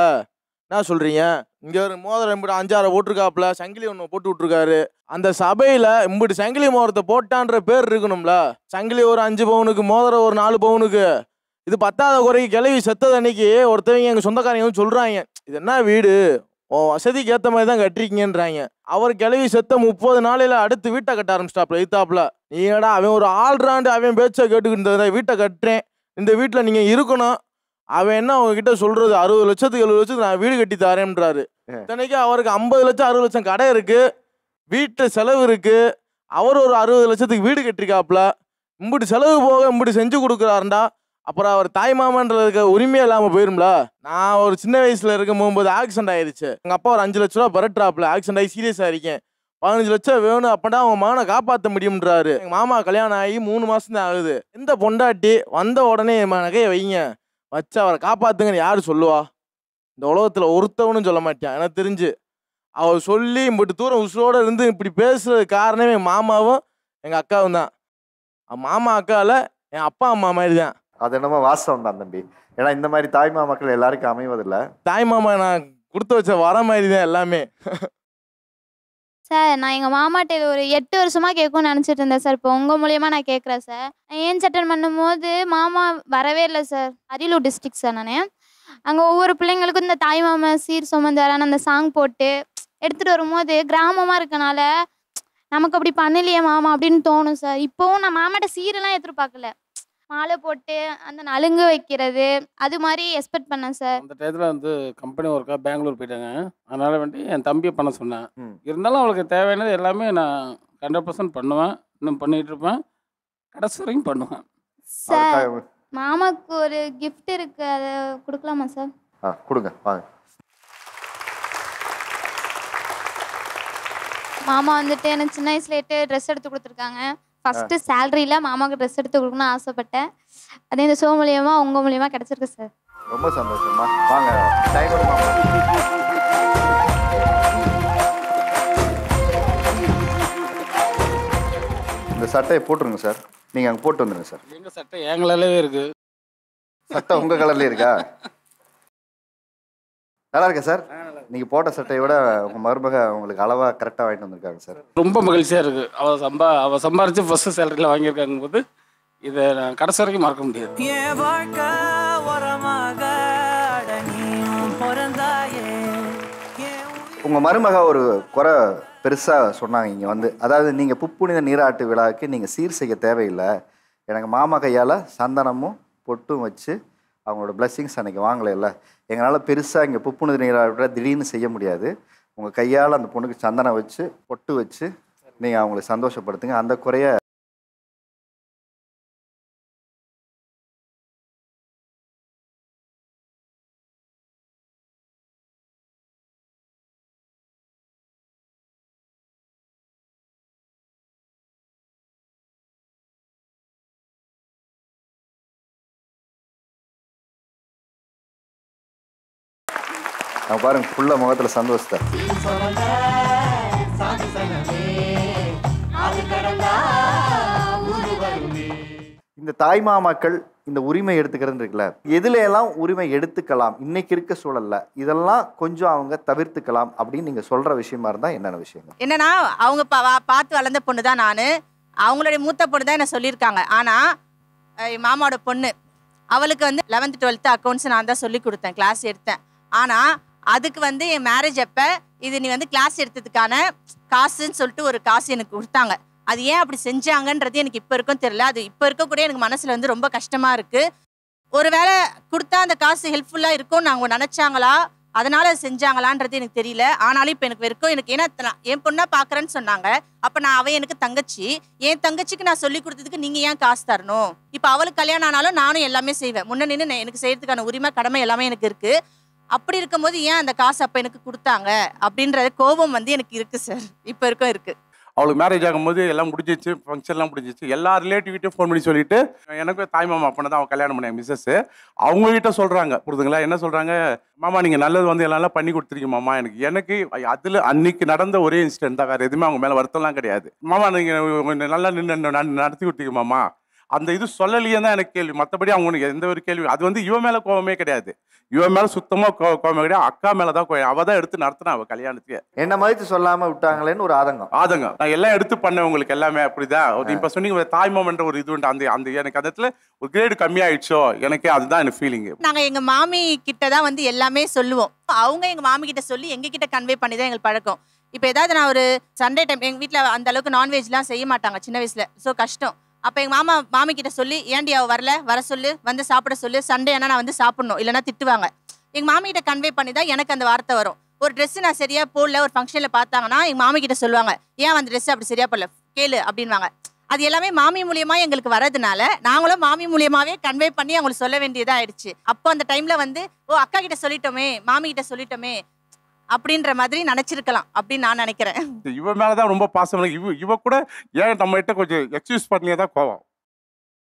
என்ன சொல்கிறீங்க? இங்கே ஒரு மோதிரம் 5-6 போட்டிருக்காப்புல, சங்கிலி ஒன்று போட்டு விட்ருக்காரு. அந்த சபையில் இம்பிட்டு சங்கிலி மோதிரத்தை போட்டான்ற பேர் இருக்கணும்ல. சங்கிலி ஒரு 5 பவுனுக்கு, மோதிரம் ஒரு 4 பவுனுக்கு. இது 10ஆவது குறைக்கு கிளவி செத்தது அன்னைக்கு ஒருத்தவங்க எங்கள் சொந்தக்காரங்க சொல்கிறாங்க, இது என்ன வீடு, வசதிக்கு ஏற்ற மாதிரி தான் கட்டிருக்கீங்கன்றாங்க. அவர் கிளவி செத்த 30 நாளையில் அடுத்து வீட்டை கட்ட ஆரம்பிச்சிட்டாப்புல, எய்த்தாப்புல. நீங்கடா அவன் ஒரு ஆல்ராண்டு அவன் பேச்சை கேட்டுக்கிட்டு வீட்டை கட்டுறேன், இந்த வீட்டில் நீங்கள் இருக்கணும். அவன் என்ன அவங்ககிட்ட சொல்றது, 60 லட்சத்துக்கு 70 லட்சத்துக்கு நான் வீடு கட்டி தரேன்றாரு. இத்தனைக்கு அவருக்கு 50 லட்சம் 60 லட்சம் கடை இருக்கு, வீட்டு செலவு இருக்கு. அவர் ஒரு 60 லட்சத்துக்கு வீடு கட்டிருக்காப்புல. இம்பிட்டு செலவு போக இம்பிட்டு செஞ்சு கொடுக்குறாருண்டா. அப்புறம் அவர் தாய் மாமன்றதுக்கு உரிமையே இல்லாமல் போயிரும்ல. நான் ஒரு சின்ன வயசுல இருக்கும் போகும்போது ஆக்சிடென்ட் ஆயிடுச்சு. எங்கள் அப்பா ஒரு 5 லட்ச ரூபா பரட்டுறாப்புல, ஆக்சிடென்ட் ஆகி சீரியஸாக இருக்கேன். 15 லட்சம் வேணும், அப்படா அவங்க மகனை காப்பாற்ற முடியும்ன்றாரு. எங்கள் மாமா கல்யாணம் ஆகி 3 மாதம் தான் ஆகுது. எந்த பொண்டாட்டி வந்த உடனே நகையை வைங்க, வச்சு அவரை காப்பாத்துங்கன்னு யாரு சொல்லுவா? இந்த உலகத்தில் ஒருத்தவனும் சொல்ல மாட்டான் எனக்கு தெரிஞ்சு. அவர் சொல்லி இப்படி தூரம் உசுரோடு இருந்து இப்படி பேசுறது காரணமே எங்கள் மாமாவும் எங்கள் அக்காவும் தான். மாமா அக்காவில் என் அப்பா அம்மா மாதிரி தான். அது என்னமோ வாஸ்தவம் தான் தம்பி. ஏன்னா இந்த மாதிரி தாய்மா மக்கள் எல்லாருக்கும் அமைவதில்லை. தாய்மாமா நான் கொடுத்து வச்ச வர மாதிரி தான் எல்லாமே. சார் நான் எங்கள் மாமாட்ட இது ஒரு 8 வருஷமாக கேட்கும்னு நினச்சிட்டு இருந்தேன் சார். இப்போ உங்கள் மூலியமாக நான் கேட்குறேன் சார். ஏன் அட்டன் பண்ணும்போது மாமா வரவே இல்லை சார். Ariyalur district sir. நான் அங்கே ஒவ்வொரு பிள்ளைங்களுக்கும் இந்த தாய்மாமா சீர் சுமந்து வரான்னு அந்த சாங் போட்டு எடுத்துகிட்டு வரும்போது கிராமமாக இருக்கனால நமக்கு அப்படி பண்ணலையே மாமா அப்படின்னு தோணும் சார். இப்போவும் நான் மாமாட்ட சீரெல்லாம் எதிர்பார்க்கல, மாலை போட்டு அந்த நலுங்கு வைக்கிறது அது மாதிரி எக்ஸ்பெக்ட் பண்ணேன் சார். அந்த டயத்தில் வந்து கம்பெனி ஒர்க்காக பெங்களூர் போயிட்டாங்க. அதனால் வந்துட்டு என் தம்பியை பண்ண சொன்னேன். இருந்தாலும் அவளுக்கு தேவையானது எல்லாமே நான் 100% பண்ணுவேன், இன்னும் பண்ணிகிட்டு இருப்பேன், கடைசி வரைக்கும் பண்ணுவேன் சார். மாமாவுக்கு ஒரு கிஃப்ட் இருக்கு, அதை கொடுக்கலாமா சார்? கொடுங்க வாங்க. மாமா வந்துட்டு எனக்கு சின்ன வயசுலேட்டு ட்ரெஸ் எடுத்து கொடுத்துருக்காங்க. ஃபஸ்ட்டு சேலரியில் மாமாவுக்கு ட்ரெஸ் எடுத்து கொடுக்கணும்னு ஆசைப்பட்டேன். அதே இந்த ஷோ மூலியமா உங்கள் மூலியமாக கிடச்சிருக்கு சார். ரொம்ப சந்தோஷமா. வாங்க டைகர் மாமா. இந்த சட்டையை போட்டுருங்க சார். நீங்கள் அங்கே போட்டு வந்துடுங்க சார். எங்கள் சட்டை என் கலர்லேயே இருக்கு. சட்டை உங்கள் கலர்லேயே இருக்கா? நல்லா இருக்கா சார்? நீங்கள் போட்ட சட்டையை விட உங்கள் மருமக உங்களுக்கு அளவாக கரெக்டாக வாங்கிட்டு வந்திருக்காங்க சார். ரொம்ப மகிழ்ச்சியாக இருக்குது. அவள் சம்பாரித்து ஃபஸ்ட்டு சேலரியில் வாங்கியிருக்காங்க போது இதை நான் கடைசி வரைக்கும் மறக்க முடியாது. உங்கள் மருமக ஒரு குறை பெருசாக சொன்னாங்க இங்கே வந்து. அதாவது நீங்கள் புப்புனித நீராட்டு விழாவுக்கு நீங்கள் சீர் செய்ய தேவையில்லை, எனக்கு மாமா கையால் சந்தனமும் பொட்டும் வச்சு அவங்களோட பிளெஸ்ஸிங்ஸ் அன்றைக்கி வாங்கலைல்ல, எங்களால் பெருசாக இங்கே புப்புனித நீராட்ட திடீர்னு செய்ய முடியாது. உங்கள் கையால் அந்த பொண்ணுக்கு சந்தனம் வச்சு பொட்டு வச்சு நீங்கள் அவங்களை சந்தோஷப்படுத்துங்க. அந்த குறைய நான் பாருங்க ஃபுல்லா முகத்துல சந்தோஷத்தை. இந்த தாய்மா மக்கள் இந்த உரிமை எடுத்துக்கிறது இருக்குல்ல, எதுல எல்லாம் உரிமை எடுத்துக்கலாம் இன்னைக்கு இருக்க சூழல்ல, இதெல்லாம் கொஞ்சம் அவங்க தவிர்த்துக்கலாம் அப்படின்னு நீங்க சொல்ற விஷயமா இருந்தா என்னென்ன விஷயம்? என்னன்னா அவங்க பார்த்து வளர்ந்த பொண்ணு தான் நான். அவங்களுடைய மூத்த பொண்ணு தான் என்ன சொல்லியிருக்காங்க. ஆனால் மாமாவோட பொண்ணு அவளுக்கு வந்து 11th 12th அக்கௌண்ட்ஸ் நான் தான் சொல்லி கொடுத்தேன், கிளாஸ் எடுத்தேன். ஆனால் அதுக்கு வந்து என் மேரேஜ் அப்போ இது நீ வந்து கிளாஸ் எடுத்ததுக்கான காசுன்னு சொல்லிட்டு ஒரு காசு எனக்கு கொடுத்தாங்க. அது ஏன் அப்படி செஞ்சாங்கன்றது எனக்கு இப்போ இருக்கும் தெரியல. அது இப்போ இருக்கக்கூடிய எனக்கு மனசில் வந்து ரொம்ப கஷ்டமாக இருக்குது. ஒரு வேளை கொடுத்தா அந்த காசு ஹெல்ப்ஃபுல்லாக இருக்கும்னு அவங்க நினச்சாங்களா, அதனால் அது செஞ்சாங்களான்றது எனக்கு தெரியல. ஆனாலும் இப்போ எனக்கு வரைக்கும் எனக்கு ஏன்னா என் பொண்ணாக பார்க்குறேன்னு சொன்னாங்க. அப்போ நான் அவன் எனக்கு தங்கச்சி, என் தங்கச்சிக்கு நான் சொல்லி கொடுத்ததுக்கு நீங்கள் ஏன் காசு தரணும்? இப்போ அவளுக்கு கல்யாணம் ஆனாலும் நானும் எல்லாமே செய்வேன். முன்ன நின்று எனக்கு செய்யறதுக்கான உரிமை கடமை எல்லாமே எனக்கு இருக்குது. அப்படி இருக்கும்போது ஏன் அந்த காசு அப்போ எனக்கு கொடுத்தாங்க அப்படின்ற கோபம் வந்து எனக்கு இருக்குது சார், இப்போ இருக்கும் இருக்குது. அவளுக்கு மேரேஜ் ஆகும்போது எல்லாம் முடிஞ்சிச்சு, ஃபங்க்ஷன்லாம் முடிஞ்சிச்சு. எல்லா ரிலேட்டிவ்கிட்டையும் ஃபோன் பண்ணி சொல்லிட்டு எனக்கு தாய் மாமா அப்பனை தான் அவன் கல்யாணம் பண்ணாங்க மிஸ்ஸஸ். அவங்ககிட்ட சொல்கிறாங்க புரிதுங்களா, என்ன சொல்கிறாங்க, மாமா நீங்கள் நல்லது வந்து எல்லாம் பண்ணி கொடுத்துருக்கீங்க மாமா. எனக்கு அதில் அன்னைக்கு நடந்த ஒரே இன்சிடென்ட் தான், வேறு எதுவுமே அவங்க மேலே வருத்தம்லாம் கிடையாது. மாமா நீங்கள் நல்லா நின்று நடத்தி கொடுத்தீங்க மாமா. அந்த இது சொல்லலையே தான் எனக்கு கேள்வி, மற்றபடி அவங்களுக்கு எந்த ஒரு கேள்வி. அது வந்து இவன் மேலே கோபமே கிடையாது, இவன் மேலே சுத்தமாக கோபமே கிடையாது. அக்கா மேலே தான் அவள் தான் எடுத்து நடத்தினா அவள் கல்யாணத்துக்கு. என்ன மதித்து சொல்லாமல் விட்டாங்களேன்னு ஒரு ஆதங்கம். நான் எல்லாம் எடுத்து பண்ணேன் உங்களுக்கு எல்லாமே. அப்படிதான் இப்போ சொன்னீங்க தாய்மாமன்ற ஒரு இது உண்டு, அந்த எனக்கு அந்த இடத்துல ஒரு கிரேடு கம்மியாயிடுச்சோ எனக்கு, அதுதான் எனக்கு ஃபீலிங். நாங்கள் எங்கள் மாமி கிட்ட தான் வந்து எல்லாமே சொல்லுவோம். அவங்க எங்கள் மாமி கிட்ட சொல்லி எங்ககிட்ட கன்வே பண்ணி தான் எங்களுக்கு பழக்கம். இப்போ ஏதாவது நான் ஒரு சண்டே டைம், எங்கள் வீட்டில் அந்த அளவுக்கு நான்வெஜ்லாம் செய்ய மாட்டாங்க சின்ன வயசில், ஸோ கஷ்டம். அப்போ எங்கள் மாமி கிட்ட சொல்லி, ஏன்டி அவள் வர சொல்லு, வந்து சாப்பிட சொல்லு, சண்டே ஆனால் நான் வந்து சாப்பிடணும், இல்லைன்னா திட்டுவாங்க. எங்கள் மாமி கிட்ட கன்வே பண்ணி தான் எனக்கு அந்த வார்த்தை வரும். ஒரு ட்ரெஸ்ஸு நான் சரியாக போடல, ஒரு ஃபங்க்ஷனில் பார்த்தாங்கன்னா எங்கள் மாமி கிட்ட சொல்லுவாங்க, ஏன் அந்த ட்ரெஸ்ஸு அப்படி சரியாக போடல கேளு அப்படின்வாங்க. அது எல்லாமே மாமி மூலியமாக எங்களுக்கு வரதுனால நாங்களும் மாமி மூலியமாகவே கன்வே பண்ணி அவங்களுக்கு சொல்ல வேண்டியதாக ஆயிடுச்சு. அப்போ அந்த டைமில் வந்து அக்கா கிட்ட சொல்லிட்டோமே, மாமி கிட்ட சொல்லிட்டோமே அப்படின்ற மாதிரி நினைச்சிருக்கலாம் அப்படின்னு நான் நினைக்கிறேன். இவ மேலதான் ரொம்ப பாசம். இவ கூட ஏன் நம்ம கிட்ட கொஞ்சம் எக்ஸ்கியூஸ் பண்ணியே தான் கோவம்.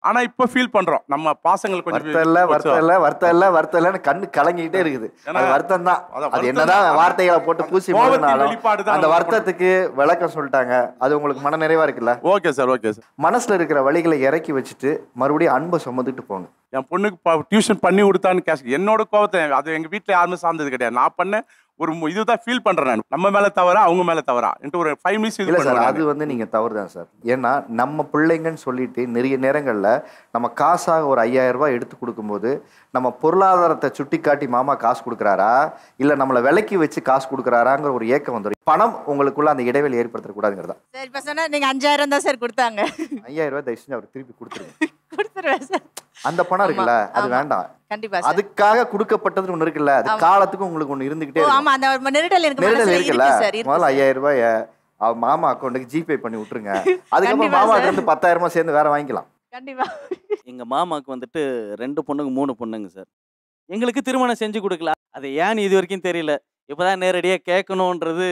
ஆனா இப்ப ஃபீல் பண்றோம் நம்ம பாசங்கள் கொஞ்சம் வருத்தம் இல்லன்னு கண்ணு கலங்கிட்டே இருக்குது. வருத்தம் தான், அது என்னதான் வார்த்தைகளை போட்டு பூசி போனாலும் அந்த வருத்தத்துக்கு விளக்கம் சொல்லிட்டாங்க. அது உங்களுக்கு மன நிறைவா இருக்குல்ல? Okay sir, okay sir. மனசுல இருக்கிற வழிகளை இறக்கி வச்சுட்டு மறுபடியும் அன்பை சுமந்துட்டு போங்க. என் பொண்ணுக்கு டியூஷன் பண்ணி கொடுத்தான்னு கேஷ் என்னோட கோவத்தை அது எங்க வீட்டுல யாருமே சார்ந்தது கிடையாது. நான் பண்ண ஒரு இதுதான் ஃபீல் பண்றேன் நான். நம்ம மேல தவறா அவங்க மேல தவறா ஒரு 5 மினிட்ஸ் இல்ல சார், அது வந்து நீங்க தவறு தான் சார். ஏன்னா நம்ம பிள்ளைங்கன்னு சொல்லிட்டு நிறைய நேரங்கள்ல நம்ம காசாக ஒரு 5000 ரூபாய் எடுத்து கொடுக்கும்போது நம்ம பொருளாதாரத்தை சுட்டி காட்டி மாமா காசு கொடுக்குறாரா இல்ல நம்மளை விலைக்கு வச்சு காசு கொடுக்குறாராங்கிற ஒரு ஏக்கம் வந்துடும். பணம் உங்களுக்குள்ள அந்த இடைவெளி ஏற்படுத்தக்கூடாதுங்கிறதா. சார் இப்ப சொன்னா நீங்க 5000 தான் சார் கொடுத்தாங்க. 5000 ரூபாய் தயவு செஞ்சு அவர் திருப்பி கொடுத்துருங்க. கொடுத்துருவேன் சார். அந்த பணம் இருக்குல்ல, அது வேண்டாம். கண்டிப்பா அதுக்காக கொடுக்கப்பட்டது ஒண்ணு இருக்குல்ல, அது காலத்துக்கு உங்களுக்கு ஒண்ணு இருந்துகிட்டே இருக்கும். ஆமா, அந்த நெருடல் எனக்கு மனசுல இருக்குல்ல. முதல்ல 5000 ரூபாய் மாமா அக்கௌண்ட்டுக்கு ஜிபே பண்ணி விட்டுருங்க. அதுக்கப்புறம் மாமா இருந்து 10000 சேர்ந்து வேற வாங்கிக்கலாம். கண்டிப்பா. எங்க மாமாக்கு வந்துட்டு 2 பொண்ணுங்க 3 பொண்ணுங்க சார். எங்களுக்கு திருமணம் செஞ்சு கொடுக்கல. அது ஏன்னு இது வரைக்கும் தெரியல. இப்பதான் நேரடியா கேட்கணும்ன்றது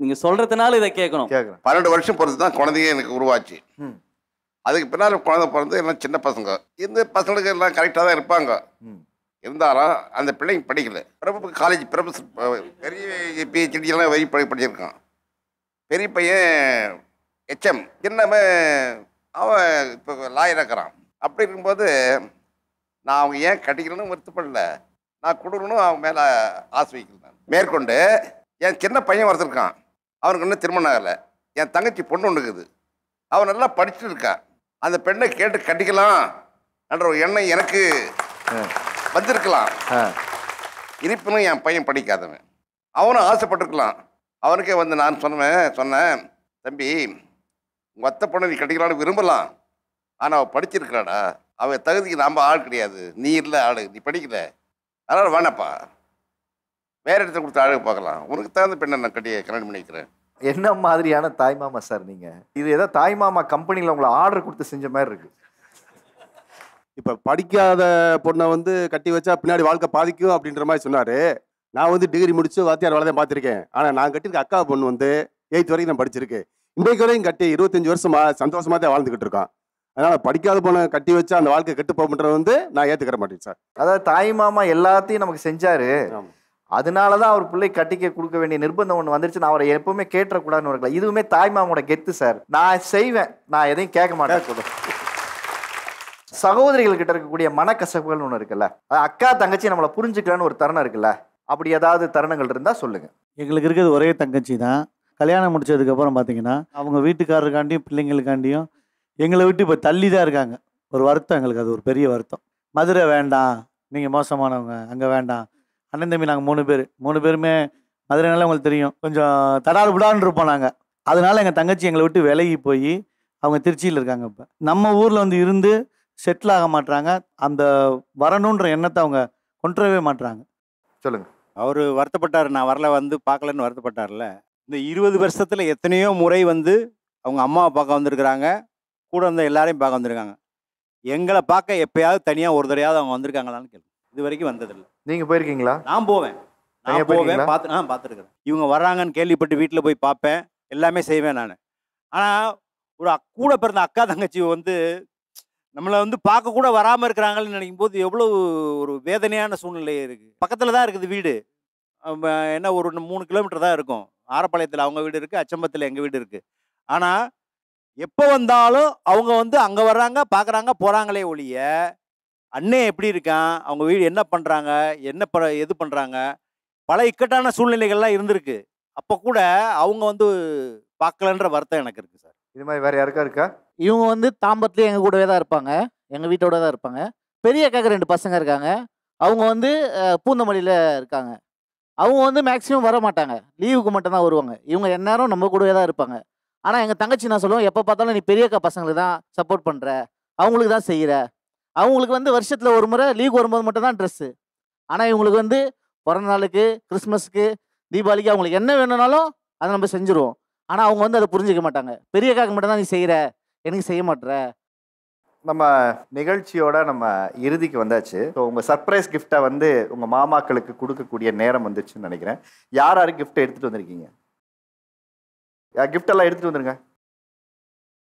நீங்க சொல்றதுனால இதை கேட்கணும். 12 வருஷம் பொறுத்து தான் குழந்தைங்க எனக்கு உருவாச்சு. அதுக்கு பின்னால் குழந்தை பிறந்து எல்லாம் சின்ன பசங்க. இந்த பசங்களுக்கு எல்லாம் கரெக்டாக தான் இருப்பாங்க. இருந்தாலும் அந்த பிள்ளைங்க படிக்கல. பிரபு காலேஜ் பெரிய PhD எல்லாம் படிச்சிருக்கான். பெரிய பையன் HM, சின்னவன் அவன் இப்போ லாயர் இருக்கிறான். அப்படி இருக்கும்போது நான் அவங்க ஏன் கட்டிக்கணும்னு வருத்தப்படல, நான் கொடுக்கணும் அவங்க மேலே ஆசை வைக்கிறேன். மேற்கொண்டு என் சின்ன பையன் வளர்த்துருக்கான், அவனுக்கு இன்னும் திருமணம் ஆகலை. என் தங்கச்சி பொண்ணு ஒன்று இருக்குது, அவன் நல்லா படிச்சுட்டு இருக்கான். அந்த பெண்ணை கேட்டு கட்டிக்கலாம் என்ற ஒரு எண்ணம் எனக்கு வந்திருக்கலாம். இருப்பினும் என் பையன் படிக்காதவன், அவனும் ஆசைப்பட்டிருக்கலாம். அவனுக்கே வந்து நான் சொன்னேன், தம்பி உங்கள் அத்தை பொண்ணை நீ கட்டிக்கலான்னு விரும்பலாம், ஆனால் அவள் படிச்சிருக்கிறாடா, அவள் தகுதிக்கு நாம் ஆள் கிடையாது, நீ இல்லை ஆள், நீ படிக்கல, அதனால் வேணாப்பா, வேற இடத்துல கொடுத்து அழகு பார்க்கலாம், உனக்கு தகுந்த பெண்ணை நான் கல்யாணம் பண்ணி வைக்கிறேன். என்ன மாதிரியான தாய்மாமா சார் நீங்க? இது ஏதோ தாய்மாமா கம்பெனியில் உங்களை ஆர்டர் கொடுத்து செஞ்ச மாதிரி இருக்கு. இப்போ படிக்காத பொண்ணை வந்து கட்டி வச்சா பின்னாடி வாழ்க்கை பாதிக்கும் அப்படின்ற மாதிரி சொன்னார். நான் வந்து டிகிரி முடிச்சு வாத்தியார் வேலை தான் பார்த்துருக்கேன். ஆனால் நான் கட்டியிருக்க அக்கா பொண்ணு வந்து 8th வரைக்கும் நான் படிச்சிருக்கேன். இன்றைக்கு வரையும் கட்டி 25 வருஷமா சந்தோஷமா தான் வாழ்ந்துக்கிட்டு இருக்கான். அதனால் படிக்காத பொண்ணை கட்டி வச்சா அந்த வாழ்க்கை கெட்டு போகுன்றது வந்து நான் ஏற்றுக்கிற மாட்டேன் சார். அதாவது தாய்மாமா எல்லாத்தையும் நமக்கு செஞ்சாரு, அதனாலதான் அவர் பிள்ளை கட்டிக்க கொடுக்க வேண்டிய நிர்பந்தம் ஒன்று வந்துருச்சு. நான் அவரை எப்பவுமே கேட்டக்கூடாதுன்னு இருக்கலாம். இதுவுமே தாய்மாமோட கெத்து சார். நான் செய்வேன், நான் எதையும் கேட்க மாட்டேன். சகோதரிகள் கிட்ட இருக்கக்கூடிய மனக்கசப்புகள் ஒன்று இருக்குல்ல, அக்கா தங்கச்சி நம்மளை புரிஞ்சுக்கலான்னு ஒரு தருணம் இருக்குல்ல, அப்படி ஏதாவது தருணங்கள் இருந்தா சொல்லுங்க. எங்களுக்கு இருக்கிறது ஒரே தங்கச்சி தான். கல்யாணம் முடிச்சதுக்கப்புறம் பார்த்தீங்கன்னா அவங்க வீட்டுக்காரருக்காண்டியும் பிள்ளைங்களுக்காண்டியும் எங்களை விட்டு இப்போ தள்ளி தான் இருக்காங்க. ஒரு வருத்தம் எங்களுக்கு, அது ஒரு பெரிய வருத்தம். மதுரை வேண்டாம், நீங்கள் மோசமானவங்க, அங்கே வேண்டாம். அண்ணன் தம்பி நாங்கள் 3 பேருமே மதுரைனால உங்களுக்கு தெரியும், கொஞ்சம் தடால் விடான்னு இருப்போம் நாங்கள். அதனால எங்கள் தங்கச்சி எங்களை விட்டு விலகி போய் அவங்க திருச்சியில் இருக்காங்க. இப்போ நம்ம ஊரில் வந்து இருந்து செட்டில் ஆக மாட்டாங்க. அந்த வரணுன்ற எண்ணத்தை அவங்க கொண்டுறவே மாட்டாங்க. சொல்லுங்க. அவர் வருத்தப்பட்டார், நான் வரல, வந்து பார்க்கலன்னு வருத்தப்பட்டார்ல. இந்த 20 வருஷத்தில் எத்தனையோ முறை வந்து அவங்க அம்மாவை பார்க்க வந்திருக்கிறாங்க, கூட வந்து எல்லாரையும் பார்க்க வந்திருக்காங்க. எங்களை பார்க்க எப்பயாவது தனியாக ஒரு தடையாவது அவங்க வந்திருக்காங்களான்னு கேள்வி. இது வரைக்கும் வந்ததில்லை. நீங்க போயிருக்கீங்களா? நான் போவேன், நீங்க நான் போவேன், போயிருக்கீங்களா? பார்த்துருக்குறேன். இவங்க வர்றாங்கன்னு கேள்விப்பட்டு வீட்டில் போய் பார்ப்பேன், எல்லாமே செய்வேன் நான். ஆனால் ஒரு கூட பிறந்த அக்கா தங்கச்சி வந்து நம்மளை வந்து பார்க்க கூட வராமல் இருக்கிறாங்கன்னு நினைக்கும் போது எவ்வளோ ஒரு வேதனையான சூழ்நிலை இருக்குது. பக்கத்தில் தான் இருக்குது வீடு, என்ன ஒரு 3 கிலோமீட்டர் தான் இருக்கும். ஆரப்பாளையத்தில் அவங்க வீடு இருக்குது, அச்சம்பத்தில் எங்கள் வீடு இருக்குது. ஆனால் எப்போ வந்தாலும் அவங்க வந்து அங்கே வர்றாங்க, பார்க்குறாங்க, போகிறாங்களே ஒழிய அண்ணே எப்படி இருக்கான், அவங்க வீடு என்ன பண்ணுறாங்க, எது பண்ணுறாங்க, பல இக்கட்டான சூழ்நிலைகள்லாம் இருந்திருக்கு. அப்போ கூட அவங்க வந்து பார்க்கலன்ற வருத்தம் எனக்கு இருக்குது சார். இது மாதிரி வேற யாருக்கா இருக்கா? இவங்க வந்து தாம்பரத்துலேயே எங்கள் கூடவே தான் இருப்பாங்க, எங்கள் வீட்டோட தான் இருப்பாங்க. பெரிய அக்காக்கு 2 பசங்க இருக்காங்க. அவங்க வந்து பூந்தமல்லியில் இருக்காங்க. அவங்க வந்து மேக்ஸிமம் வர மாட்டாங்க, லீவுக்கு மட்டும்தான் வருவாங்க. இவங்க எந்நேரம் நம்ம கூடவே தான் இருப்பாங்க. ஆனால் எங்கள் தங்கச்சி நான் சொல்லுவோம், எப்போ பார்த்தாலும் நீ பெரிய அக்கா பசங்களுக்கு தான் சப்போர்ட் பண்ணுற, அவங்களுக்கு தான் செய்கிற. அவங்களுக்கு வந்து வருஷத்தில் ஒரு முறை லீவ் வரும்போது மட்டும்தான் ட்ரெஸ்ஸு. ஆனால் இவங்களுக்கு வந்து பிறந்த நாளுக்கு, கிறிஸ்மஸ்க்கு, தீபாவளிக்கு அவங்களுக்கு என்ன வேணும்னாலும் அதை நம்ம செஞ்சுருவோம். ஆனால் அவங்க வந்து அதை புரிஞ்சிக்க மாட்டாங்க. பெரிய அக்காவுக்கு மட்டும்தான் நீ செய்கிற, எனக்கு செய்ய மாட்டுற. நம்ம நிகழ்ச்சியோட நம்ம இறுதிக்கு வந்தாச்சு. ஸோ உங்கள் சர்ப்ரைஸ் கிஃப்டை வந்து உங்கள் மாமாக்களுக்கு கொடுக்கக்கூடிய நேரம் வந்துச்சுன்னு நினைக்கிறேன். யார் யாரும் கிஃப்ட் எடுத்துகிட்டு வந்திருக்கீங்க? கிஃப்டெல்லாம் எடுத்துகிட்டு வந்துருங்க.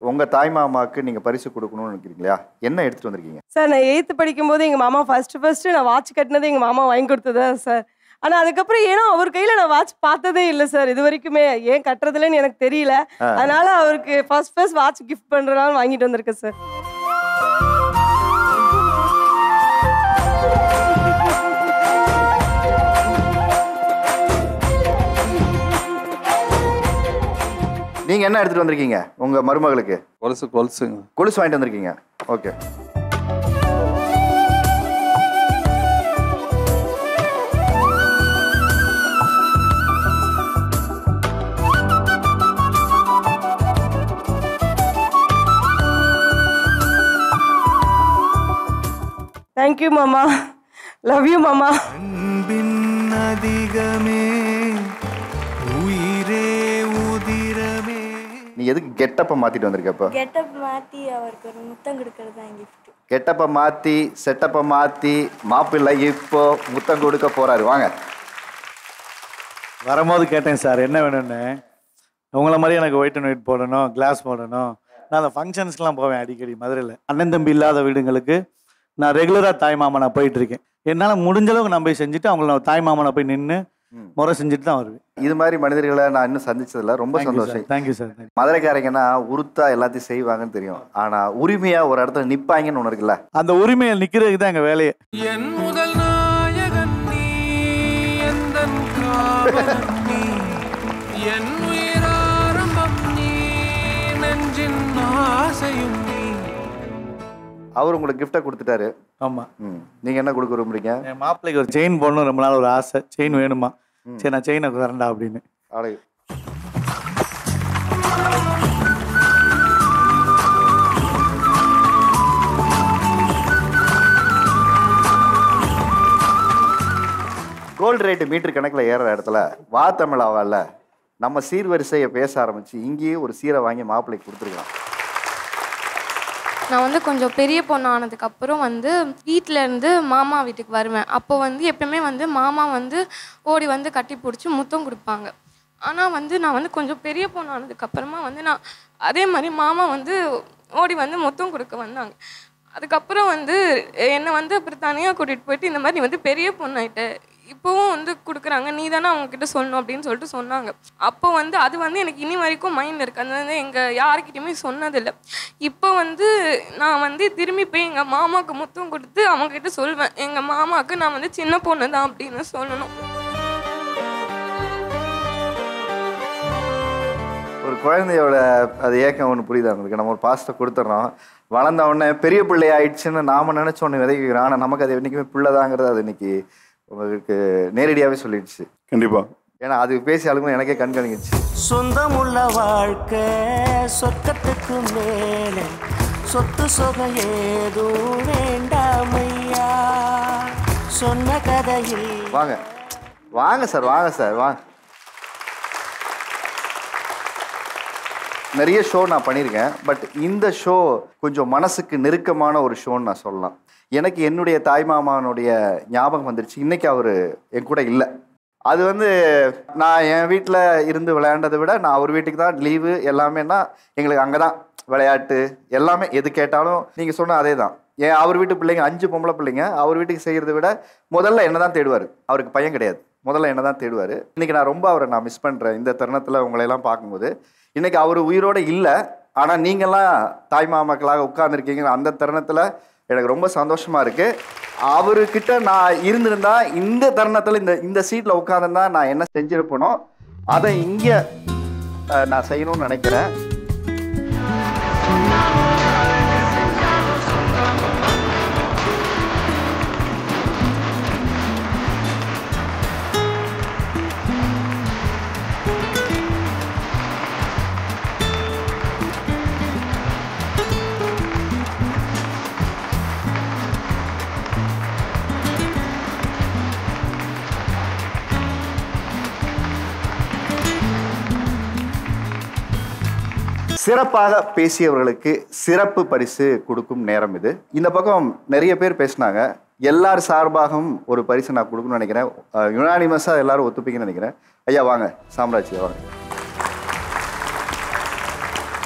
உங்கள் தாய் மாமாவுக்கு நீங்கள் பரிசு கொடுக்கணும்னு நினைக்கிறீங்களா? என்ன எடுத்துகிட்டு வந்திருக்கீங்க? சார் நான் 8th படிக்கும்போது எங்கள் மாமா ஃபஸ்ட்டு நான் வாட்ச் கட்டினது எங்கள் மாமா வாங்கி கொடுத்ததா சார். ஆனால் அதுக்கப்புறம் ஏன்னா அவர் கையில் நான் வாட்ச் பார்த்ததே இல்லை சார் இது வரைக்குமே. ஏன் கட்டுறதுலன்னு எனக்கு தெரியல. அதனால அவருக்கு ஃபர்ஸ்ட் வாட்ச் கிஃப்ட் பண்ணுறனால வாங்கிட்டு வந்திருக்கேன் சார். நீங்கள் என்ன எடுத்துகிட்டு வந்திருக்கீங்க உங்கள் மருமகளுக்கு? கொலுசு வாங்கிட்டு வந்திருக்கீங்க. ஓகே. தேங்க்யூ மாமா, லவ் யூ மாமா. நீ எதுக்கு கெட்டப்பை மாற்றிட்டு வந்திருக்கப்போ? கெட்டப் மாற்றி அவருக்கு ஒரு முத்தம் கொடுக்கறது தான் கிஃப்ட். கெட்டப்பை மாற்றி செட்டப்பை மாற்றி மாப்பிள்ளை இப்போ முத்தம் கொடுக்க போகிறாரு. வாங்க. வரும்போது கேட்டேன் சார் என்ன வேணும்னு. உங்களை மாதிரி எனக்கு ஒயிட் அண்ட் ஒயிட் போடணும், கிளாஸ் போடணும். நான் அந்த ஃபங்க்ஷன்ஸ்க்கெலாம் போவேன் அடிக்கடி மதுரையில். அண்ணன் தம்பி இல்லாத வீடுங்களுக்கு நான் ரெகுலராக தாய் மாமனை போயிட்டுருக்கேன். என்னால் முடிஞ்ச அளவுக்கு நான் போய் செஞ்சுட்டு அவங்கள நான் தாய் மாமனை போய் நின்று முறை செஞ்சுட்டு தான் வருவேன். இது மாதிரி மனிதர்களை நான் இன்னும் சந்திச்சதில்ல. ரொம்ப சந்தோஷம். Thank you sir. மதுரைக்காரங்கன்னா உருத்தா எல்லாத்தையும் செய்வாங்கன்னு தெரியும். ஆனால் உரிமையாக ஒரு இடத்துல நிற்பாங்கன்னு ஒன்று இருக்குல்ல, அந்த உரிமையை நிற்கிறதுக்கு தான் எங்கள் வேலையே. என் முதல் நாயகன் நீ, எந்தன் காவலன் நீ, என் உயிராரம்பம் நீ, நெஞ்சின் ஆசையும் நீ. அவர் உங்களுக்கு கிஃப்டை கொடுத்துட்டாரு. ஆமாம். நீங்கள் என்ன கொடுக்க விரும்புறீங்க? என் மாப்பிள்ளைக்கு ஒரு செயின் போடணும் ரொம்ப நாள் ஒரு ஆசை. செயின் வேணுமா? சரி நான் செயினை தரேன்டா அப்படின்னு. அழகு. கோல்டு ரேட்டு மீட்டர் கணக்கில் ஏறுற இடத்துல வா தமிழாவால் நம்ம சீர்வரிசையை பேச ஆரம்பித்து இங்கேயே ஒரு சீரை வாங்கி மாப்பிள்ளைக்கு கொடுத்துருக்கலாம். நான் வந்து கொஞ்சம் பெரிய பொண்ணு ஆனதுக்கப்புறம் வந்து வீட்டிலேருந்து மாமா வீட்டுக்கு வருவேன். அப்போ வந்து எப்பயுமே வந்து மாமா வந்து ஓடி வந்து கட்டி பிடிச்சி முத்தம் கொடுப்பாங்க. ஆனால் வந்து நான் வந்து கொஞ்சம் பெரிய பொண்ணு ஆனதுக்கப்புறமா வந்து நான் அதே மாதிரி மாமா வந்து ஓடி வந்து முத்தம் கொடுக்க வந்தாங்க. அதுக்கப்புறம் வந்து என்னை வந்து அப்புறம் தனியாக கூட்டிகிட்டு போயிட்டு இந்த மாதிரி நீ வந்து பெரிய பொண்ணாயிட்ட, இப்போவும் வந்து கொடுக்குறாங்க, நீ தானே அவங்கக்கிட்ட சொல்லணும் அப்படின்னு சொல்லிட்டு சொன்னாங்க. அப்போ வந்து அது வந்து எனக்கு இனி வரைக்கும் மைண்டில் இருக்குது. அது வந்து எங்கள் யாருக்கிட்டையுமே சொன்னதில்லை. இப்போ வந்து நான் வந்து திரும்பி போய் எங்கள் மாமாவுக்கு முத்தம் கொடுத்து அவங்கக்கிட்ட சொல்வேன், எங்கள் மாமாவுக்கு நான் வந்து சின்ன பொண்ணு தான் அப்படின்னு சொல்லணும். ஒரு குழந்தையோட அது ஏக்கம் ஒன்று புரியுது அவங்களுக்கு. நம்ம ஒரு பாசத்தை கொடுத்துட்றோம், வளர்ந்த உடனே பெரிய பிள்ளை ஆயிடுச்சுன்னு நாம் நினச்ச ஒன்று விதைக்கிறோம். ஆனால் நமக்கு அது என்றைக்குமே பிள்ளைதாங்கிறது அது இன்னைக்கு உங்களுக்கு நேரடியாகவே சொல்லிடுச்சு. கண்டிப்பாக. ஏன்னா அது பேசி அழுகும் எனக்கே கண் கலங்கிடுச்சு. சொந்தமுள்ள வாழ்க்கை சொர்க்கத்துக்கு மேலே சொத்து சொகை ஏதும் வேண்டாமையா சொன்ன கதையில். வாங்க வாங்க சார், வாங்க சார், வாங்க. நிறைய ஷோ நான் பண்ணியிருக்கேன், பட் இந்த ஷோ கொஞ்சம் மனசுக்கு நெருக்கமான ஒரு ஷோன்னு நான் சொல்லலாம். எனக்கு என்னுடைய தாய் மாமானுடைய ஞாபகம் வந்துருச்சு. இன்னைக்கு அவர் என் கூட இல்லை. அது வந்து நான் என் வீட்டில் இருந்து விளையாண்டதை விட நான் அவர் வீட்டுக்கு தான் லீவு எல்லாமேனா எங்களுக்கு அங்கே தான் விளையாட்டு எல்லாமே. எது கேட்டாலும் நீங்கள் சொன்ன அதே தான். ஏன் அவர் வீட்டு பிள்ளைங்க 5 பொம்பளை பிள்ளைங்க, அவர் வீட்டுக்கு செய்கிறத விட முதல்ல என்ன தான் தேடுவார். அவருக்கு பையன் கிடையாது, முதல்ல என்ன தான் தேடுவார். இன்றைக்கி நான் ரொம்ப அவரை நான் மிஸ் பண்ணுறேன். இந்த தருணத்தில் உங்களையெல்லாம் பார்க்கும்போது இன்றைக்கி அவர் உயிரோடு இல்லை, ஆனால் நீங்கள்லாம் தாய் மாமாக்களாக உட்கார்ந்துருக்கீங்க. அந்த தருணத்தில் எனக்கு ரொம்ப சந்தோஷமாக இருக்குது. அவர்கிட்ட நான் இருந்திருந்தா இந்த தருணத்தில் இந்த சீட்டில் உட்காந்துருந்தா நான் என்ன செஞ்சுருப்பேனோ அதை இங்கே நான் செய்யணும்னு நினைக்கிறேன். சிறப்பாக பேசியவர்களுக்கு சிறப்பு பரிசு கொடுக்கும் நேரம் இது. இந்த பக்கம் நிறைய பேர் பேசினாங்க. எல்லார் சார்பாகவும் ஒரு பரிசு நான் கொடுக்கணும்னு நினைக்கிறேன். யுனானிமஸாக எல்லாரும் ஒத்துப்பீங்கன்னு நினைக்கிறேன். ஐயா வாங்க, சாம்ராஜ்யா வாங்க.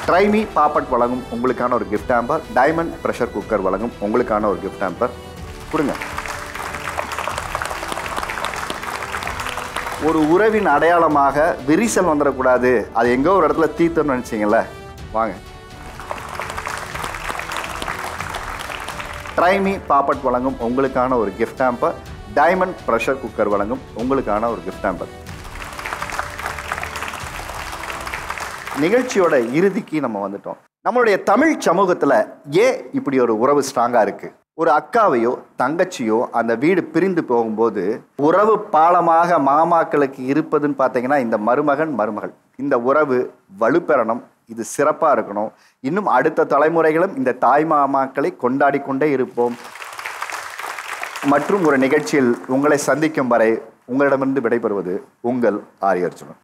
ட்ரைமி பாப்பட் வழங்கும் உங்களுக்கான ஒரு gift hamper, diamond pressure cooker வழங்கும் உங்களுக்கான ஒரு கிஃப்ட் ஹேம்பர் கொடுங்க. ஒரு உறவின் அடையாளமாக விரிசல் வந்துடக்கூடாது, அது எங்கோ ஒரு இடத்துல தீர்த்தம்னு நினச்சிங்கள, வாங்க. ட்ரைமி பாப்பட் வழங்கும் உங்களுக்கான ஒரு gift hamper, diamond pressure cooker வழங்கும் உங்களுக்கான ஒரு கிஃப்ட் ஹேம்பர். நிகழ்ச்சியோட இறுதிக்கு நம்ம வந்துட்டோம். நம்மளுடைய தமிழ் சமூகத்தில் ஏன் இப்படி ஒரு உறவு ஸ்ட்ராங்காக இருக்குது? ஒரு அக்காவையோ தங்கச்சியோ அந்த வீடு பிரிந்து போகும்போது உறவு பாலமாக மாமாக்களுக்கு இருப்பதுன்னு பார்த்தீங்கன்னா இந்த மருமகன் மருமகள். இந்த உறவு வலுப்பெறணும், இது சிறப்பாக இருக்கணும். இன்னும் அடுத்த தலைமுறைகளும் இந்த தாய் மாமாக்களை கொண்டாடி கொண்டே இருப்போம். மற்றும் ஒரு நிகழ்ச்சியில் உங்களை சந்திக்கும் வரை உங்களிடமிருந்து விடைபெறுவது உங்கள் ஆரியர்ஜுனன்.